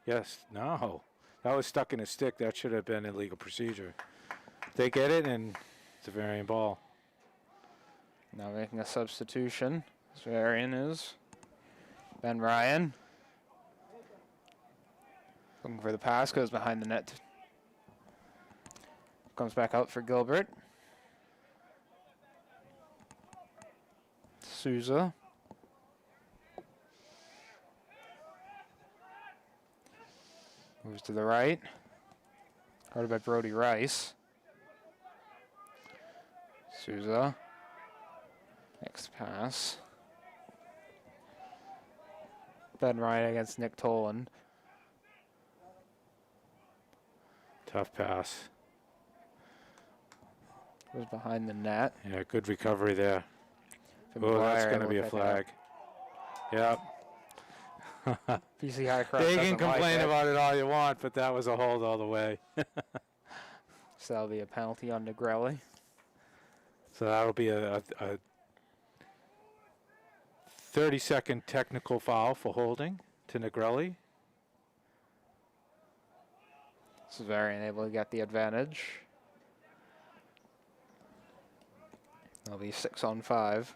A: Yes, no. That was stuck in a stick. That should have been illegal procedure. They get it, and it's a Xaverian ball.
B: Now making a substitution. Xaverian is Ben Ryan. Looking for the pass, goes behind the net. Comes back out for Gilbert. Souza. Moves to the right. Guarded by Brody Rice. Souza. Next pass. Ben Ryan against Nick Tolan.
A: Tough pass.
B: Goes behind the net.
A: Yeah, good recovery there.
B: Finn
A: Oh, that's
B: McGuire
A: going to
B: able
A: be a
B: pick it up.
A: flag. Yep.
B: BC High crowd
A: They
B: doesn't
A: can complain
B: like it.
A: about it all you want, but that was a hold all the way.
B: So that'll be a penalty on Negrelli.
A: So that'll be a 30-second technical foul for holding to Negrelli.
B: Xaverian able to get the advantage. That'll be 6-on-5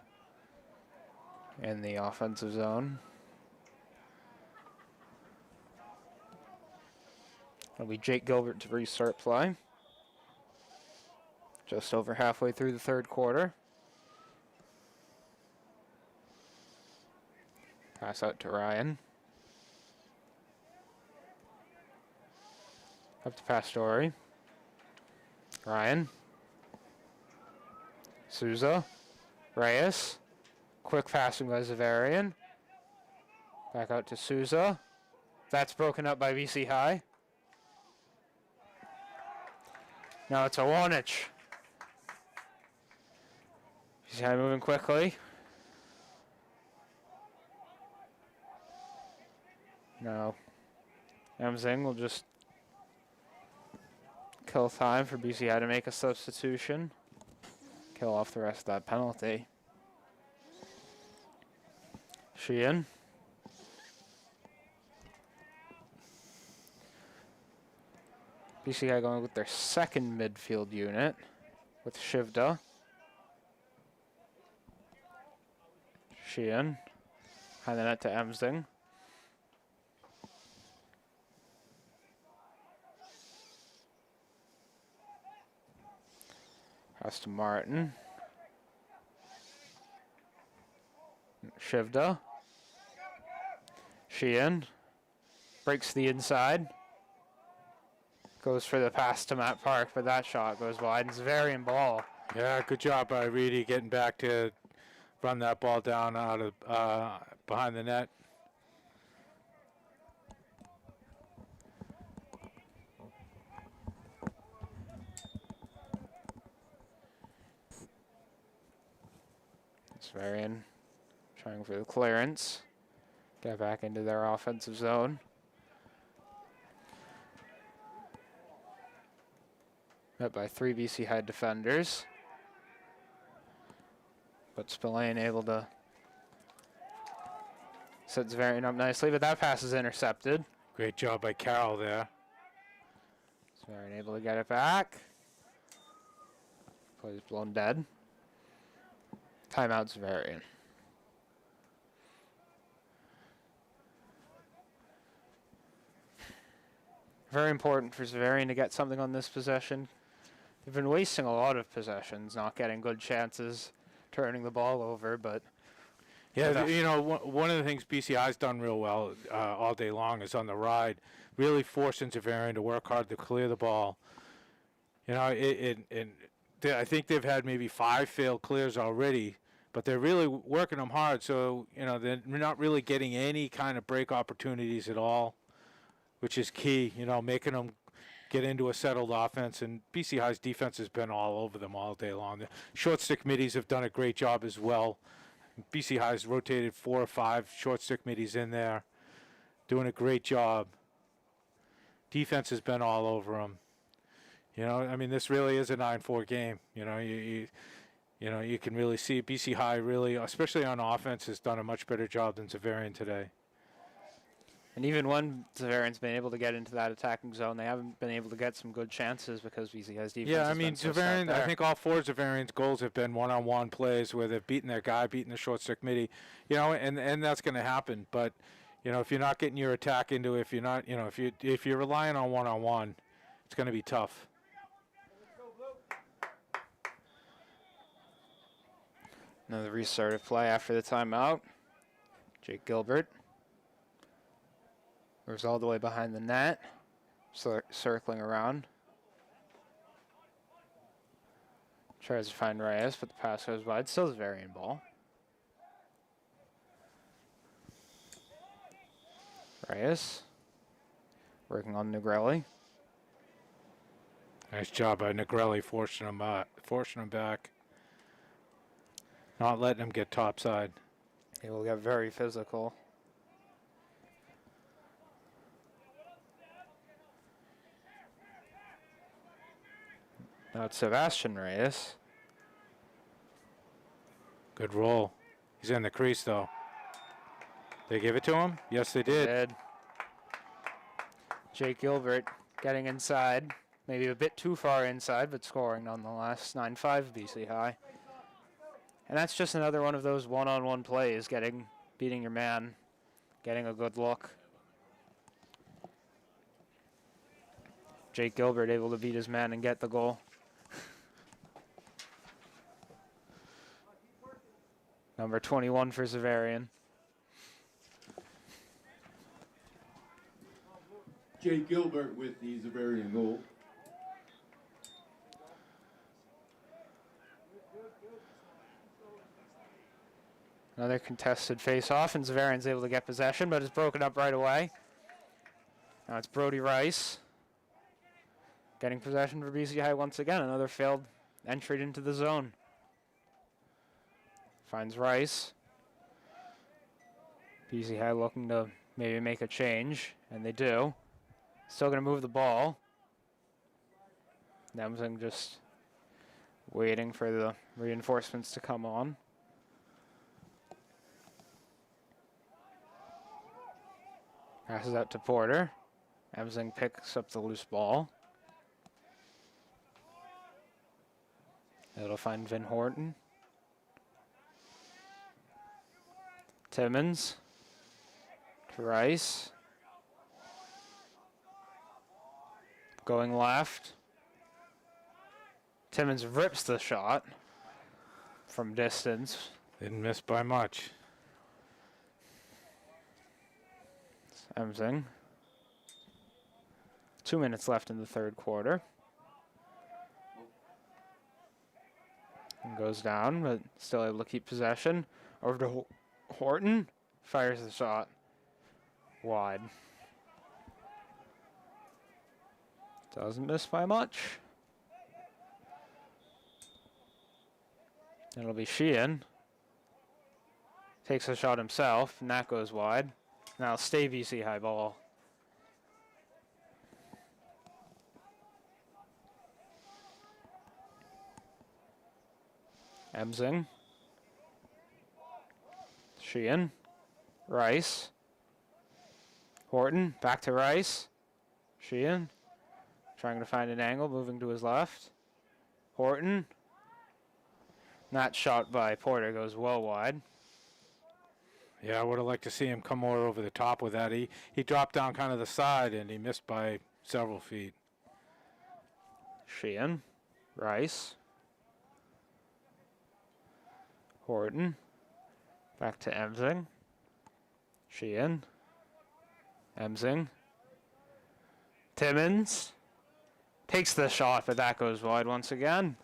B: in the offensive zone. It'll be Jake Gilbert to restart play. Just over halfway through the third quarter. Pass out to Ryan. Up to Pastore. Ryan. Souza. Reyes. Quick passing by Xaverian. Back out to Souza. That's broken up by BC High. Now it's Awanich. BC High moving quickly. No. Emzing will just kill time for BC High to make a substitution. Kill off the rest of that penalty. Sheehan. BC High going with their second midfield unit with Shivda. Sheehan. Hand the net to Emsing. Pass to Martin. Shivda. Sheehan. Breaks the inside. Goes for the pass to Matt Park, but that shot goes wide. It's Xaverian ball.
A: Yeah, good job by Reedy getting back to run that ball down out of behind the net.
B: Xaverian trying for the clearance. Get back into their offensive zone. Met by 3 BC High defenders. But Spillane able to set Xaverian up nicely, but that pass is intercepted.
A: Great job by Carroll there.
B: Xaverian able to get it back. Play's blown dead. Timeout Xaverian. Very important for Xaverian to get something on this possession. They've been wasting a lot of possessions, not getting good chances, turning the ball over, but...
A: Yeah, you know, one of the things BCI's done real well all day long is on the ride, really forcing Xaverian to work hard to clear the ball. You know, I think they've had maybe 5 failed clears already, but they're really working them hard, so, you know, they're not really getting any kind of break opportunities at all, which is key, you know, making them get into a settled offense. And BC High's defense has been all over them all day long. The short stick middies have done a great job as well. BC High's rotated 4 or 5 short stick middies in there, doing a great job. Defense has been all over them. You know, I mean, this really is a 9-4 game. You know, you know, you can really see BC High really, especially on offense, has done a much better job than Xaverian today.
B: And even when Xaverian's been able to get into that attacking zone, they haven't been able to get some good chances because BC High's defense
A: Yeah, I
B: has
A: mean,
B: been so
A: Xaverian,
B: stout there.
A: I think all 4 Xaverian's goals have been one-on-one plays where they've beaten their guy, beaten the short stick middie, you know, and that's going to happen. But, you know, if you're not getting your attack into it, if you're not, you know, if you're relying on one-on-one, it's going to be tough.
B: Another restart of play after the timeout. Jake Gilbert moves all the way behind the net, circling around. Tries to find Reyes, but the pass goes wide. Still Xaverian ball. Reyes working on Negrelli.
A: Nice job by Negrelli forcing him back. Not letting him get topside.
B: He will get very physical. Now it's Sebastian Reyes.
A: Good roll. He's in the crease, though. They give it to him? Yes, they did.
B: Jake Gilbert getting inside. Maybe a bit too far inside, but scoring nonetheless. 9-5 BC High. And that's just another one of those one-on-one plays, beating your man, getting a good look. Jake Gilbert able to beat his man and get the goal. Number 21 for Xaverian.
D: Jake Gilbert with the Xaverian goal.
B: Another contested face-off, and Xaverian's able to get possession, but it's broken up right away. Now it's Brody Rice getting possession for BC High once again. Another failed entry into the zone. Finds Rice. BC High looking to maybe make a change, and they do. Still going to move the ball. Nemsing just waiting for the reinforcements to come on. Passes out to Porter. Emsing picks up the loose ball. It'll find Vin Horton. Timmons. To Rice. Going left. Timmons rips the shot from distance.
A: Didn't miss by much.
B: Emsing. 2 minutes left in the third quarter. And goes down, but still able to keep possession. Over to Horton. Fires the shot. Wide. Doesn't miss by much. It'll be Sheehan. Takes a shot himself, and that goes wide. Now stay BC High ball. Emsing. Sheehan. Rice. Horton. Back to Rice. Sheehan. Trying to find an angle, moving to his left. Horton. That shot by Porter goes well wide.
A: Yeah, I would have liked to see him come more over the top with that. He dropped down kind of the side, and he missed by several feet.
B: Sheehan. Rice. Horton. Back to Emsing. Sheehan. Emsing. Timmons. Takes the shot, but that goes wide once again.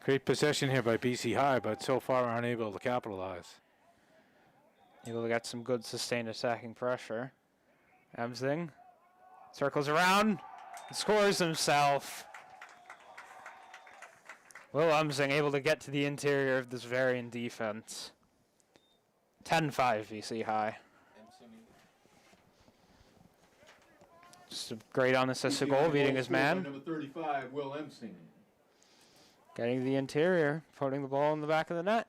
A: Great possession here by BC High, but so far unable to capitalize.
B: Able to get some good sustained attacking pressure. Emsing circles around and scores himself. Will Emsing able to get to the interior of this Xaverian defense. 10-5 BC High. Just a great unassisted goal, beating his man.
D: Number 35, Will Emsing.
B: Getting the interior, putting the ball in the back of the net.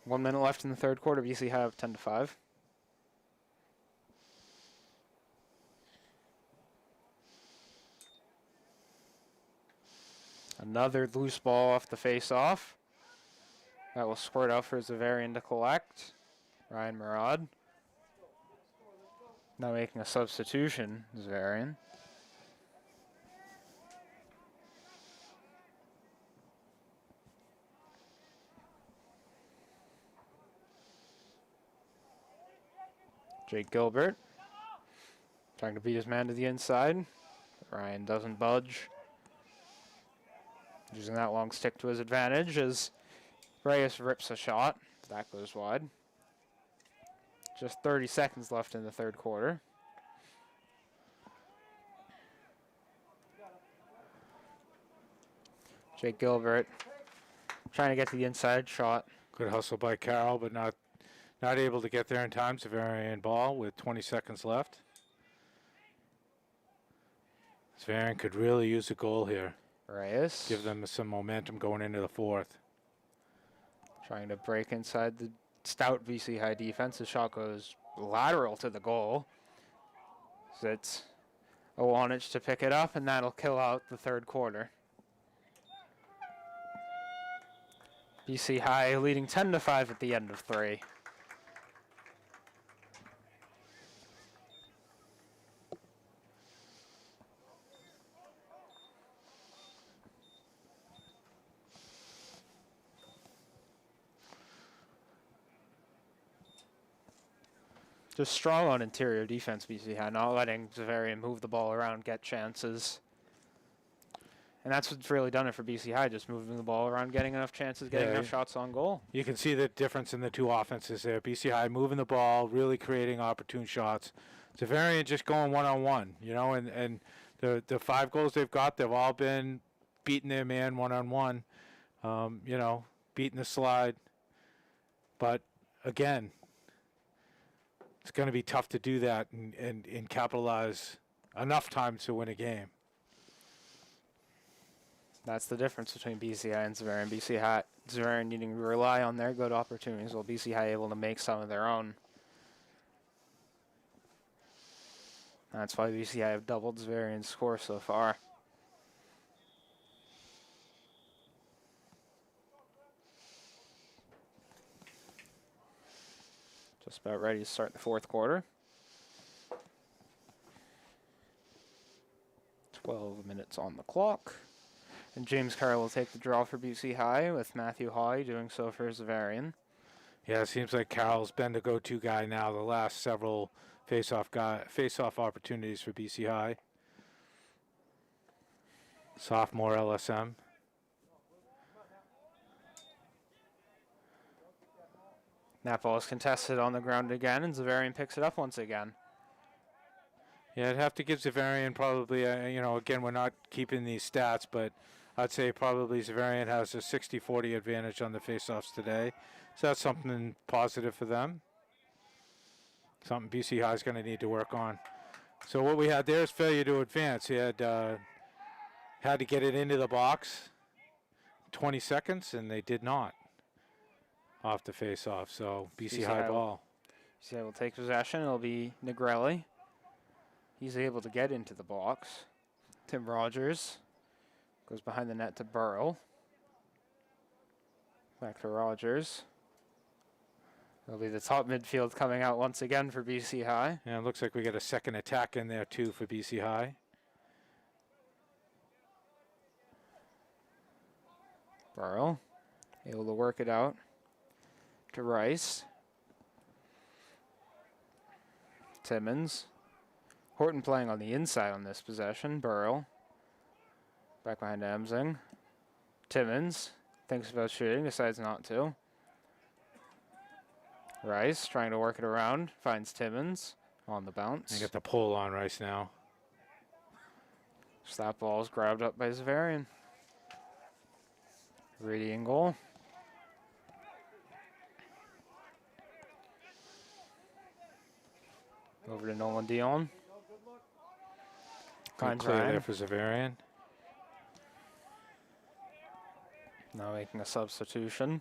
B: One minute left in the third quarter. BC High up 10-5. Another loose ball off the face-off. That will squirt out for Xaverian to collect. Ryan Murad. Now making a substitution, Xaverian. Jake Gilbert. Trying to beat his man to the inside. Ryan doesn't budge. Using that long stick to his advantage as Reyes rips a shot. That goes wide. Just 30 seconds left in the third quarter. Jake Gilbert trying to get to the inside shot.
A: Good hustle by Carroll, but not able to get there in time. Xaverian ball with 20 seconds left. Xaverian could really use a goal here.
B: Reyes.
A: Give them some momentum going into the fourth.
B: Trying to break inside the stout BC High defense. The shot goes lateral to the goal. So it's Iwanich to pick it up, and that'll kill out the third quarter. BC High leading 10-5 at the end of 3. Just strong on interior defense, BC High, not letting Xaverian move the ball around, get chances. And that's what's really done it for BC High, just moving the ball around, getting enough chances, getting enough shots on goal.
A: You can see the difference in the two offenses there. BC High moving the ball, really creating opportune shots. Xaverian just going one-on-one, you know, and the 5 goals they've got, they've all been beating their man one-on-one, you know, beating the slide. But, again, it's going to be tough to do that and capitalize enough times to win a game.
B: That's the difference between BC High and Xaverian. BC High, Xaverian needing to rely on their good opportunities, while BC High able to make some of their own. That's why BC High have doubled Xaverian's score so far. Just about ready to start the fourth quarter. 12 minutes on the clock. And James Carroll will take the draw for BC High, with Matthew Hawley doing so for Xaverian.
A: Yeah, it seems like Carroll's been the go-to guy now the last several face-off opportunities for BC High. Sophomore LSM.
B: That ball is contested on the ground again, and Xaverian picks it up once again.
A: Yeah, I'd have to give Xaverian probably, you know, again, we're not keeping these stats, but I'd say probably Xaverian has a 60-40 advantage on the faceoffs today. So that's something positive for them. Something BC High is going to need to work on. So what we had there is failure to advance. He had to get it into the box 20 seconds, and they did not off the faceoff. So BC High ball.
B: BC High will take possession. It'll be Negrelli. He's able to get into the box. Tim Rogers goes behind the net to Burrow. Back to Rogers. It'll be the top midfield coming out once again for BC High.
A: Yeah, it looks like we got a second attack in there too for BC High.
B: Burrow able to work it out to Rice. Timmins. Horton playing on the inside on this possession. Burrow. Back behind Emsing. Timmins thinks about shooting, decides not to. Rice trying to work it around, finds Timmins on the bounce.
A: They got the pull on Rice now.
B: So that ball is grabbed up by Xaverian. Reedy in goal. Over to Nolan Dion.
A: Good clear there for Xaverian.
B: Now making a substitution.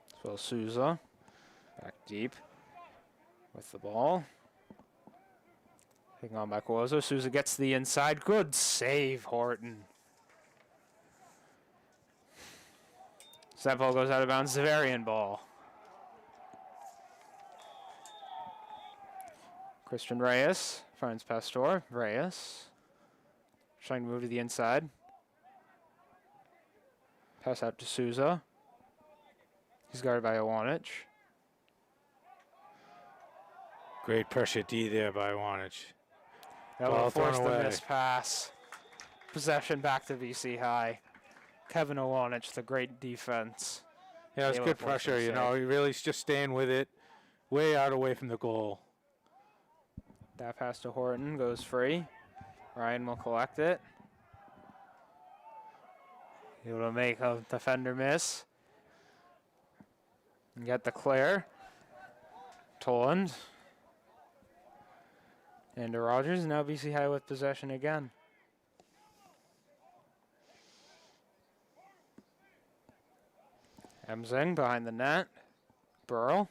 B: As well as Souza. Back deep with the ball. Taking on by Cuozo. Souza gets to the inside. Good save, Horton. So that ball goes out of bounds. Xaverian ball. Christian Reyes finds Pastor. Reyes trying to move to the inside. Pass out to Souza. He's guarded by Iwanich.
A: Great pressure D there by Iwanich.
B: That
A: Ball
B: will force
A: thrown
B: the
A: away.
B: missed pass. Possession back to BC High. Kevin Iwanich, the great defense.
A: Yeah, it's
B: Able
A: good
B: to force the
A: pressure, you know.
B: save.
A: He really is just staying with it. Way out away from the goal.
B: That pass to Horton goes free. Ryan will collect it. Able to make a defender miss. And get the clear. Toland. And to Rogers. Now BC High with possession again. Emsing behind the net. Burrow.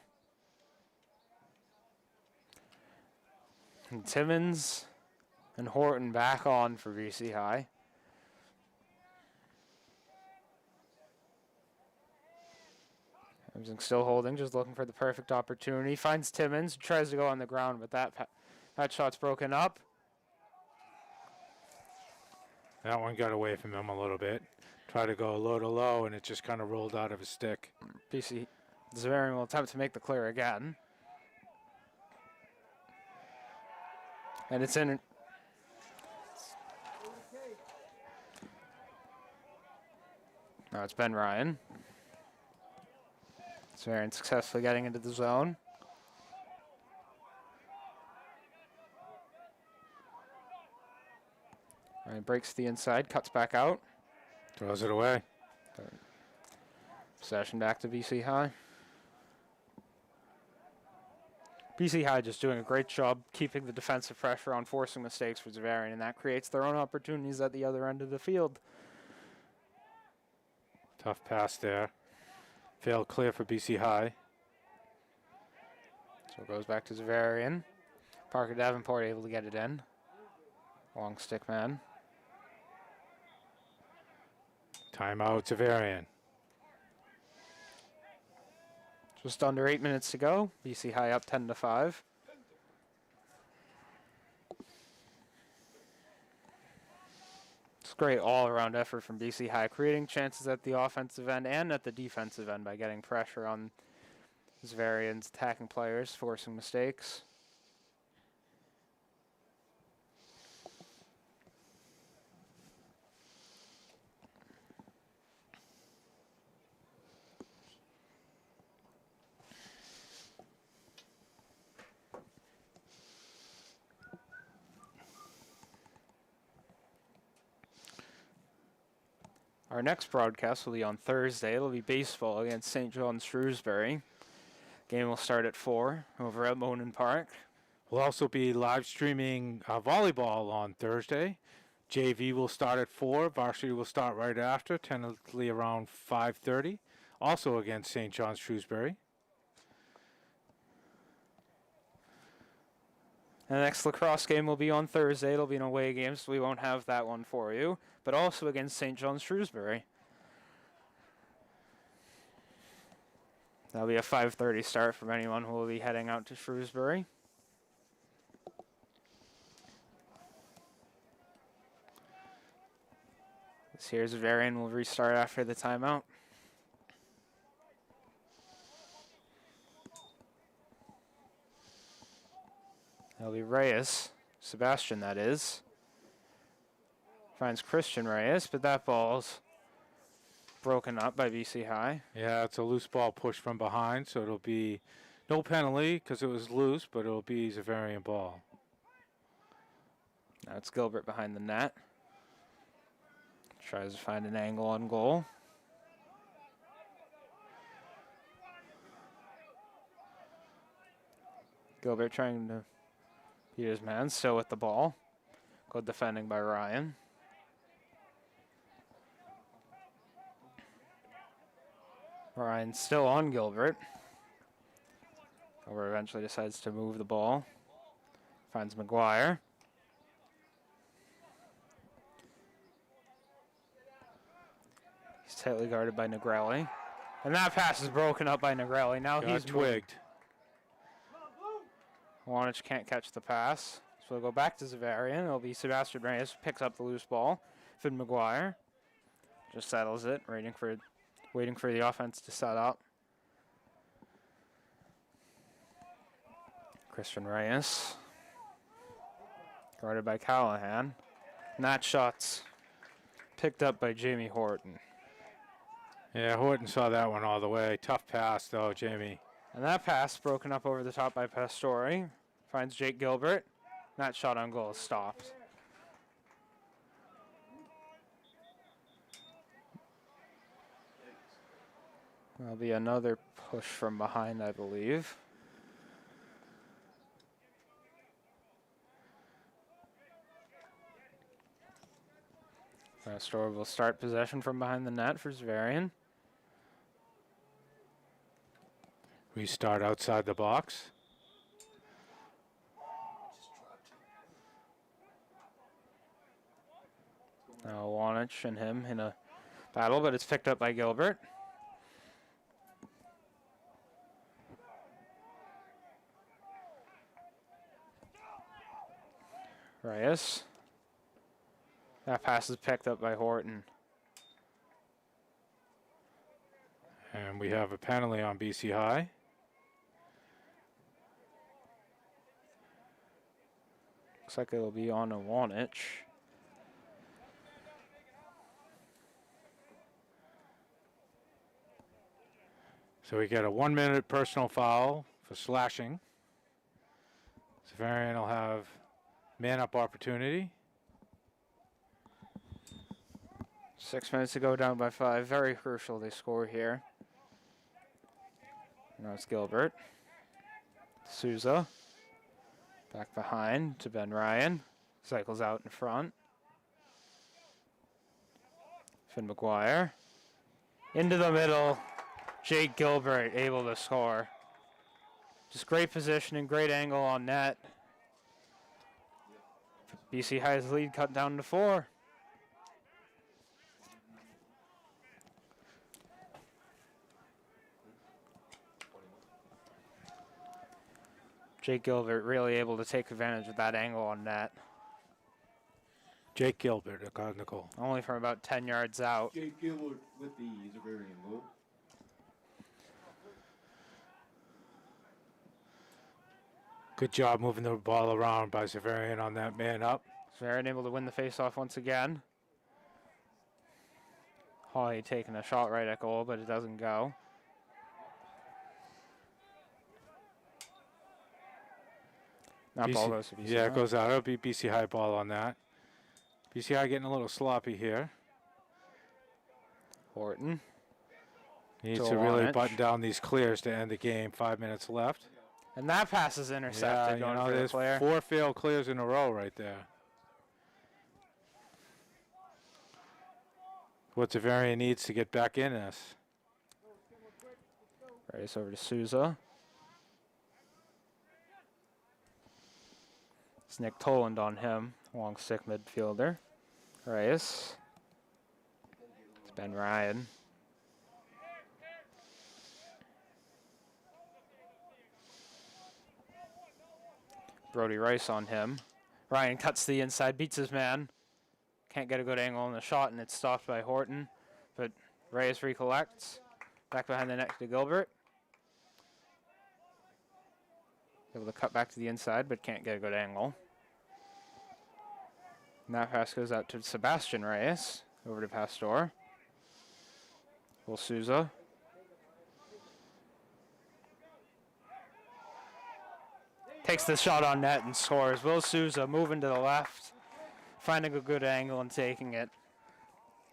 B: And Timmins and Horton back on for BC High. Emsing still holding, just looking for the perfect opportunity. Finds Timmins, tries to go on the ground, but that shot's broken up.
A: That one got away from him a little bit. Tried to go low to low, and it just kind of rolled out of his stick.
B: BC Xaverian will attempt to make the clear again. And it's in. Now it's Ben Ryan. Xaverian successfully getting into the zone. Ryan breaks the inside, cuts back out.
A: Throws it away.
B: Possession back to BC High. BC High just doing a great job keeping the defensive pressure on, forcing mistakes for Xaverian, and that creates their own opportunities at the other end of the field.
A: Tough pass there. Failed clear for BC High.
B: So it goes back to Xaverian. Parker Davenport able to get it in. Long stick man.
A: Timeout, Xaverian.
B: Just under 8 minutes to go. BC High up 10-5. It's a great all-around effort from BC High, creating chances at the offensive end and at the defensive end by getting pressure on Xaverian's attacking players, forcing mistakes. Our next broadcast will be on Thursday. It'll be baseball against St. John's Shrewsbury. Game will start at 4 over at Monin Park.
A: We'll also be live streaming volleyball on Thursday. JV will start at 4. Varsity will start right after, tentatively around 5:30. Also against St. John's Shrewsbury.
B: And the next lacrosse game will be on Thursday. It'll be an away game, so we won't have that one for you. But also against St. John's Shrewsbury. That'll be a 5:30 start from anyone who will be heading out to Shrewsbury. This here's Xaverian will restart after the timeout. That'll be Reyes, Sebastian that is. Finds Christian Reyes, but that ball's broken up by BC High.
A: Yeah, it's a loose ball pushed from behind, so it'll be no penalty because it was loose, but it'll be Xaverian ball.
B: Now it's Gilbert behind the net. Tries to find an angle on goal. Gilbert trying to beat his man, still with the ball. Good defending by Ryan. Ryan still on Gilbert. Gilbert eventually decides to move the ball. Finds McGuire. He's tightly guarded by Negrelli. And that pass is broken up by Negrelli. Now
A: Got
B: he's
A: twigged.
B: Wanich can't catch the pass. So we'll go back to Xaverian. It'll be Sebastian Reyes who picks up the loose ball. Finn McGuire just settles it, waiting for the offense to set up. Christian Reyes. Guarded by Callahan. And that shot's picked up by Jamie Horton.
A: Yeah, Horton saw that one all the way. Tough pass, though, Jamie.
B: And that pass broken up over the top by Pastore. Finds Jake Gilbert. That shot on goal is stopped. There'll be another push from behind, I believe. Pastore will start possession from behind the net for Xaverian.
A: Restart outside the box.
B: Now Wanich and him in a battle, but it's picked up by Gilbert. Reyes. That pass is picked up by Horton.
A: And we have a penalty on BC High.
B: Looks like it'll be on a Wanich.
A: So we get a 1 minute personal foul for slashing. Xaverian will have man up opportunity.
B: 6 minutes to go, down by 5. Very crucial they score here. Now it's Gilbert. Souza. Back behind to Ben Ryan. Cycles out in front. Finn McGuire. Into the middle. Jake Gilbert able to score. Just great positioning, great angle on net. BC High's lead cut down to 4. Jake Gilbert really able to take advantage of that angle on net.
A: Jake Gilbert, a Nicole.
B: Only from about 10 yards out.
D: Jake Gilbert with the Xaverian goal.
A: Good job moving the ball around by Xaverian on that man up.
B: Xaverian able to win the faceoff once again. Hawley taking a shot right at goal, but it doesn't go. That ball goes to BC
A: Yeah,
B: High.
A: it goes out. It'll be BC High ball on that. BC High getting a little sloppy here.
B: Horton.
A: Needs
B: To
A: to really
B: Wanich.
A: button down these clears to end the game. 5 minutes left.
B: And that pass is
A: Yeah,
B: intercepted.
A: you
B: Going
A: know,
B: for the
A: there's
B: clear.
A: 4 failed clears in a row right there. What Xaverian needs to get back in this.
B: Race over to Souza. It's Nick Toland on him, long stick midfielder. Reyes. It's Ben Ryan. Brody Rice on him. Ryan cuts the inside, beats his man. Can't get a good angle on the shot, and it's stopped by Horton. But Reyes recollects. Back behind the net to Gilbert. Able to cut back to the inside, but can't get a good angle. And that pass goes out to Sebastian Reyes. Over to Pastor. Will Souza. Takes the shot on net and scores. Will Souza moving to the left. Finding a good angle and taking it.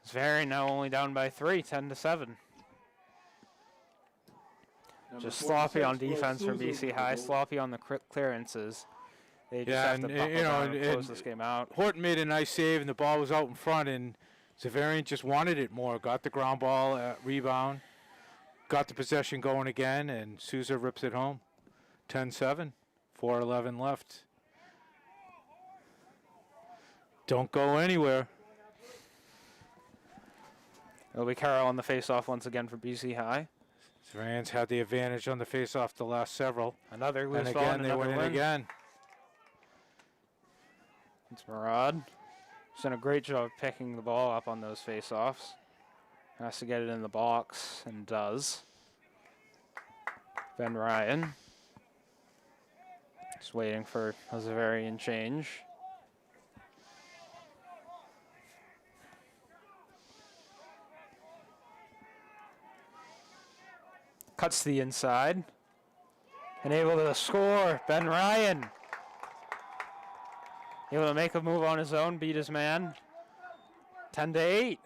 B: Xaverian now only down by 3, 10-7. Just sloppy on defense from BC High, sloppy on the clearances. They just have to buckle down and close this game out.
A: Horton made a nice save, and the ball was out in front, and Xaverian just wanted it more. Got the ground ball at rebound, got the possession going again, and Souza rips it home. 10-7, 4:11 left. Don't go anywhere.
B: It'll be Carroll on the face-off once again for BC High.
A: Xaverian's had the advantage on the face-off the last several.
B: Another loose
A: And
B: ball
A: again,
B: and
A: they
B: another
A: win
B: win.
A: it again.
B: It's Murad. He's done a great job picking the ball up on those face-offs. Has to get it in the box, and does. Ben Ryan. Just waiting for a Xaverian change. Cuts to the inside. And able to score, Ben Ryan. Able to make a move on his own, beat his man. 10-8.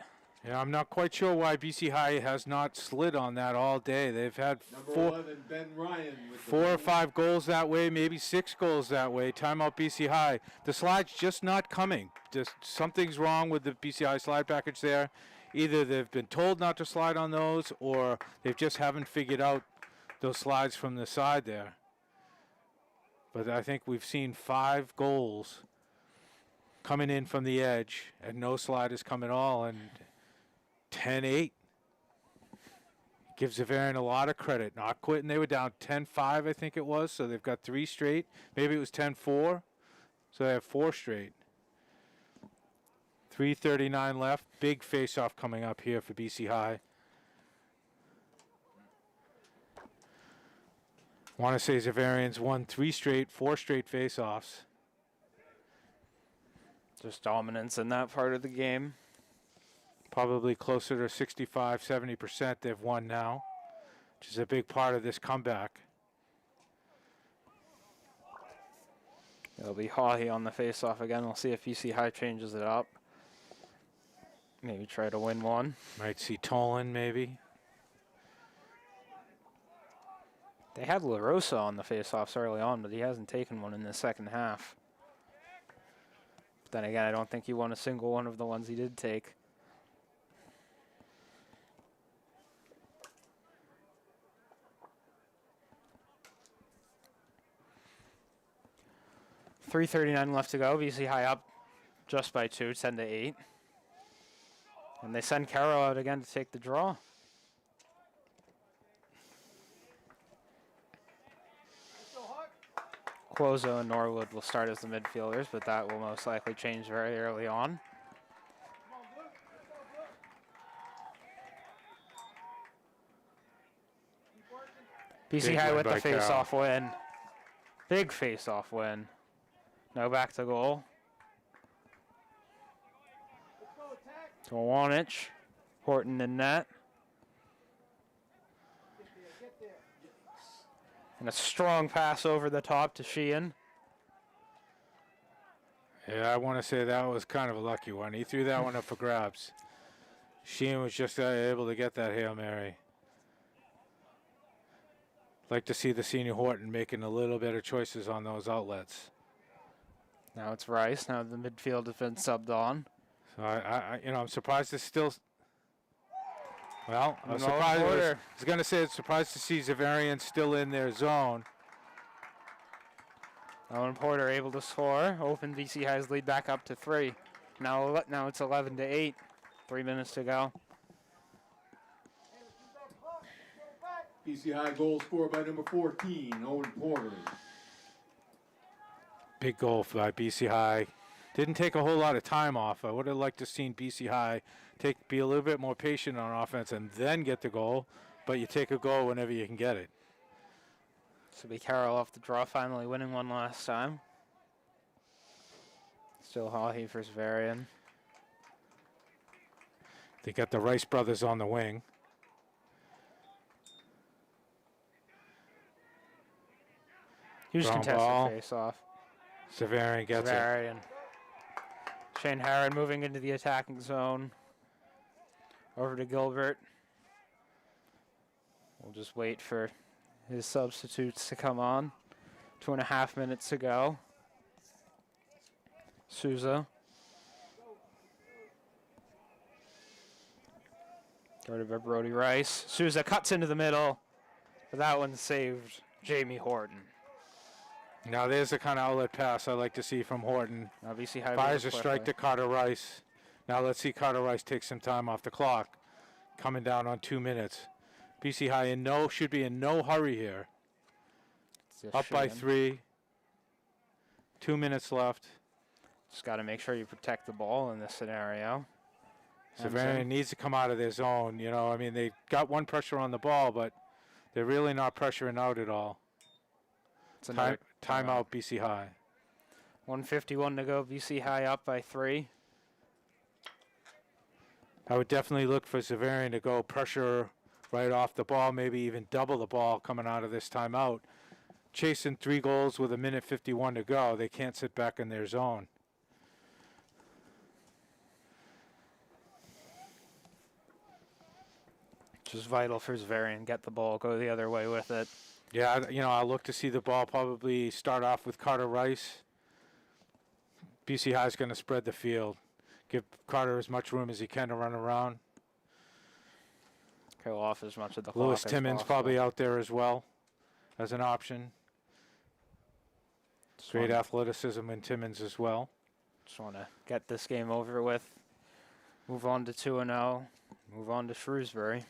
A: Yeah, I'm not quite sure why BC High has not slid on that all day. They've had
D: Number
A: four,
D: 11, Ben Ryan with the
A: 4 or
D: goal.
A: 5 goals that way, maybe 6 goals that way. Timeout BC High. The slide's just not coming. Just something's wrong with the BC High slide package there. Either they've been told not to slide on those, or they just haven't figured out those slides from the side there. But I think we've seen 5 goals coming in from the edge, and no slide has come at all. And 10-8 gives Xaverian a lot of credit. Not quitting. They were down 10-5, I think it was, so they've got 3 straight. Maybe it was 10-4, so they have 4 straight. 3:39 left. Big face-off coming up here for BC High. Want to say Xaverian's won 4 straight face-offs.
B: Just dominance in that part of the game.
A: Probably closer to 65, 70% they've won now, which is a big part of this comeback.
B: It'll be Hawley on the face-off again. We'll see if BC High changes it up. Maybe try to win one.
A: Might see Tolan maybe.
B: They had LaRosa on the face-offs early on, but he hasn't taken one in the second half. But then again, I don't think he won a single one of the ones he did take. .339 left to go. BC High up just by 2, 10-8. And they send Carroll out again to take the draw. Quozo and Norwood will start as the midfielders, but that will most likely change very early on. BC
A: Big
B: High
A: win
B: with the
A: by Carroll.
B: face-off win. Big face-off win. Now back to goal. To Wanich. Horton in net. And a strong pass over the top to Sheehan.
A: Yeah, I want to say that was kind of a lucky one. He threw that one up for grabs. Sheehan was just able to get that Hail Mary. Like to see the senior Horton making a little better choices on those outlets.
B: Now it's Rice. Now the midfield has been subbed on.
A: So I'm surprised it's still. Well, I was
B: No
A: surprised. I
B: order.
A: was going to say it's surprised to see Xaverian still in their zone.
B: Owen Porter able to score. Open BC High's lead back up to 3. Now it's 11-8. 3 minutes to go.
D: BC High goal scored by number 14, Owen Porter.
A: Big goal by BC High. Didn't take a whole lot of time off. I would have liked to seen BC High be a little bit more patient on offense and then get the goal. But you take a goal whenever you can get it.
B: So be Carroll off the draw, finally winning one last time. Still Hawley for Xaverian.
A: They got the Rice brothers on the wing.
B: Huge
A: Ground
B: contested
A: ball.
B: face-off.
A: Xaverian gets it.
B: Xaverian. Shane Harron moving into the attacking zone. Over to Gilbert. We'll just wait for his substitutes to come on. 2.5 minutes to go. Souza. Guarded by Brody Rice. Souza cuts into the middle. But that one saved Jamie Horton.
A: Now there's the kind of outlet pass I like to see from Horton.
B: Now BC High
A: Fires a
B: really
A: strike to
B: quickly.
A: Cotter Rice. Now let's see Cotter Rice take some time off the clock. Coming down on 2 minutes. BC High should be in no hurry here.
B: Just
A: Up by
B: Sheehan.
A: 3. 2 minutes left.
B: Just got to make sure you protect the ball in this scenario.
A: Xaverian needs to come out of their zone. You know, I mean, they got one pressure on the ball, but they're really not pressuring out at all.
B: It's another
A: Timeout, BC High.
B: 1:51 to go. BC High up by 3.
A: I would definitely look for Xaverian to go pressure right off the ball, maybe even double the ball coming out of this timeout. Chasing 3 goals with 1:51 to go. They can't sit back in their zone.
B: Just vital for Xaverian. Get the ball, go the other way with it.
A: Yeah, I'll look to see the ball probably start off with Cotter Rice. BC High's going to spread the field. Give Carter as much room as he can to run around.
B: Kill off as much of the clock
A: Lewis
B: as
A: Timmons
B: possible.
A: probably out there as well as an option.
B: Just
A: Great
B: wanna-
A: athleticism in Timmons as well.
B: Just want to get this game over with. Move on to 2-0. Move on to Shrewsbury.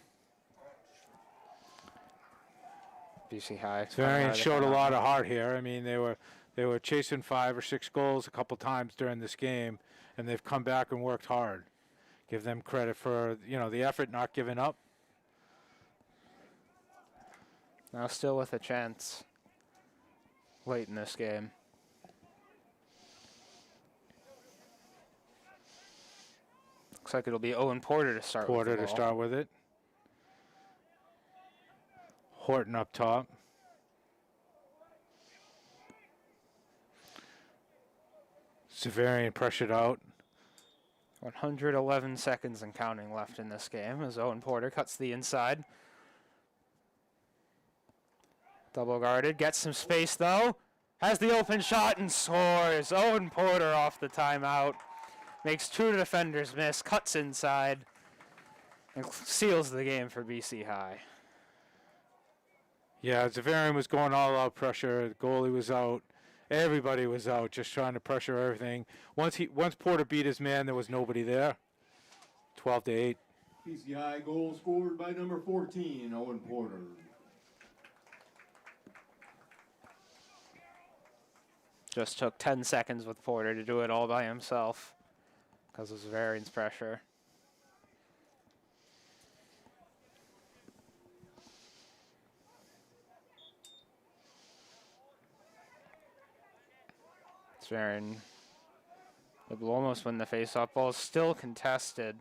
B: BC High.
A: Xaverian showed a lot of heart here. I mean, they were chasing 5 or 6 goals a couple times during this game, and they've come back and worked hard. Give them credit for the effort, not giving up.
B: Now still with a chance. late in this game. Looks like it'll be Owen Porter to start with
A: Porter
B: the
A: to
B: ball.
A: start with it. Horton up top. Xaverian pressured out.
B: 111 seconds and counting left in this game as Owen Porter cuts the inside. Double guarded, gets some space though. Has the open shot and scores. Owen Porter off the timeout. Makes two defenders miss, cuts inside, and seals the game for BC High.
A: Yeah, Xaverian was going all out pressure. The goalie was out. Everybody was out, just trying to pressure everything. Once Porter beat his man, there was nobody there. 12-8.
D: BC High goal scored by number 14, Owen Porter.
B: Just took 10 seconds with Porter to do it all by himself because of Xaverian's pressure. Xaverian will almost win the face-off. Ball is still contested.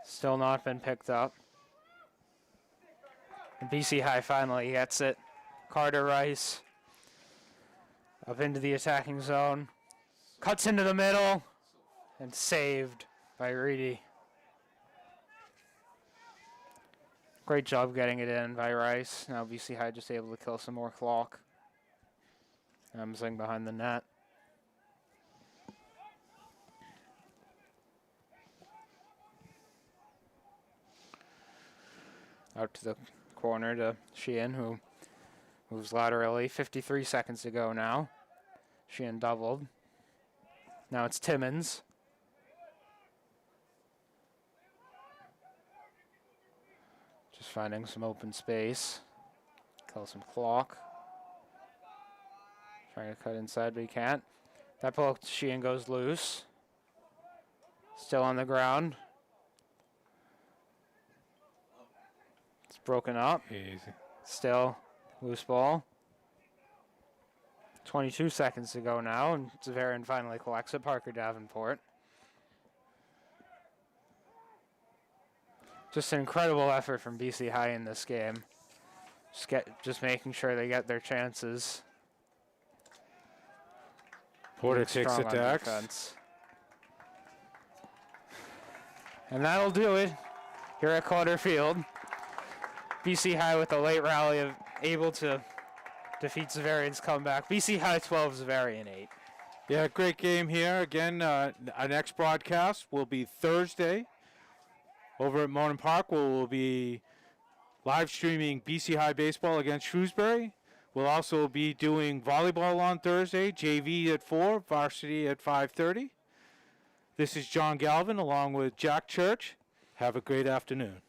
B: Still not been picked up. And BC High finally gets it. Carter Rice up into the attacking zone. Cuts into the middle and saved by Reedy. Great job getting it in by Rice. Now BC High just able to kill some more clock. Emsing behind the net. Out to the corner to Sheehan, who moves laterally. 53 seconds to go now. Sheehan doubled. Now it's Timmons. Just finding some open space. Kill some clock. Trying to cut inside, but he can't. That ball to Sheehan goes loose. Still on the ground. It's broken up.
A: Easy.
B: Still loose ball. 22 seconds to go now, and Xaverian finally collects it. Parker Davenport. Just an incredible effort from BC High in this game. Just making sure they get their chances.
A: Porter
B: Being
A: takes
B: strong on
A: attacks.
B: defense. And that'll do it here at Cotter Field. BC High with a late rally able to defeat Xaverian's comeback. BC High 12, Xaverian 8.
A: Yeah, great game here. Again, our next broadcast will be Thursday over at Monon Park, where we'll be live streaming BC High baseball against Shrewsbury. We'll also be doing volleyball on Thursday, JV at 4, Varsity at 5:30. This is John Galvin along with Jack Church. Have a great afternoon.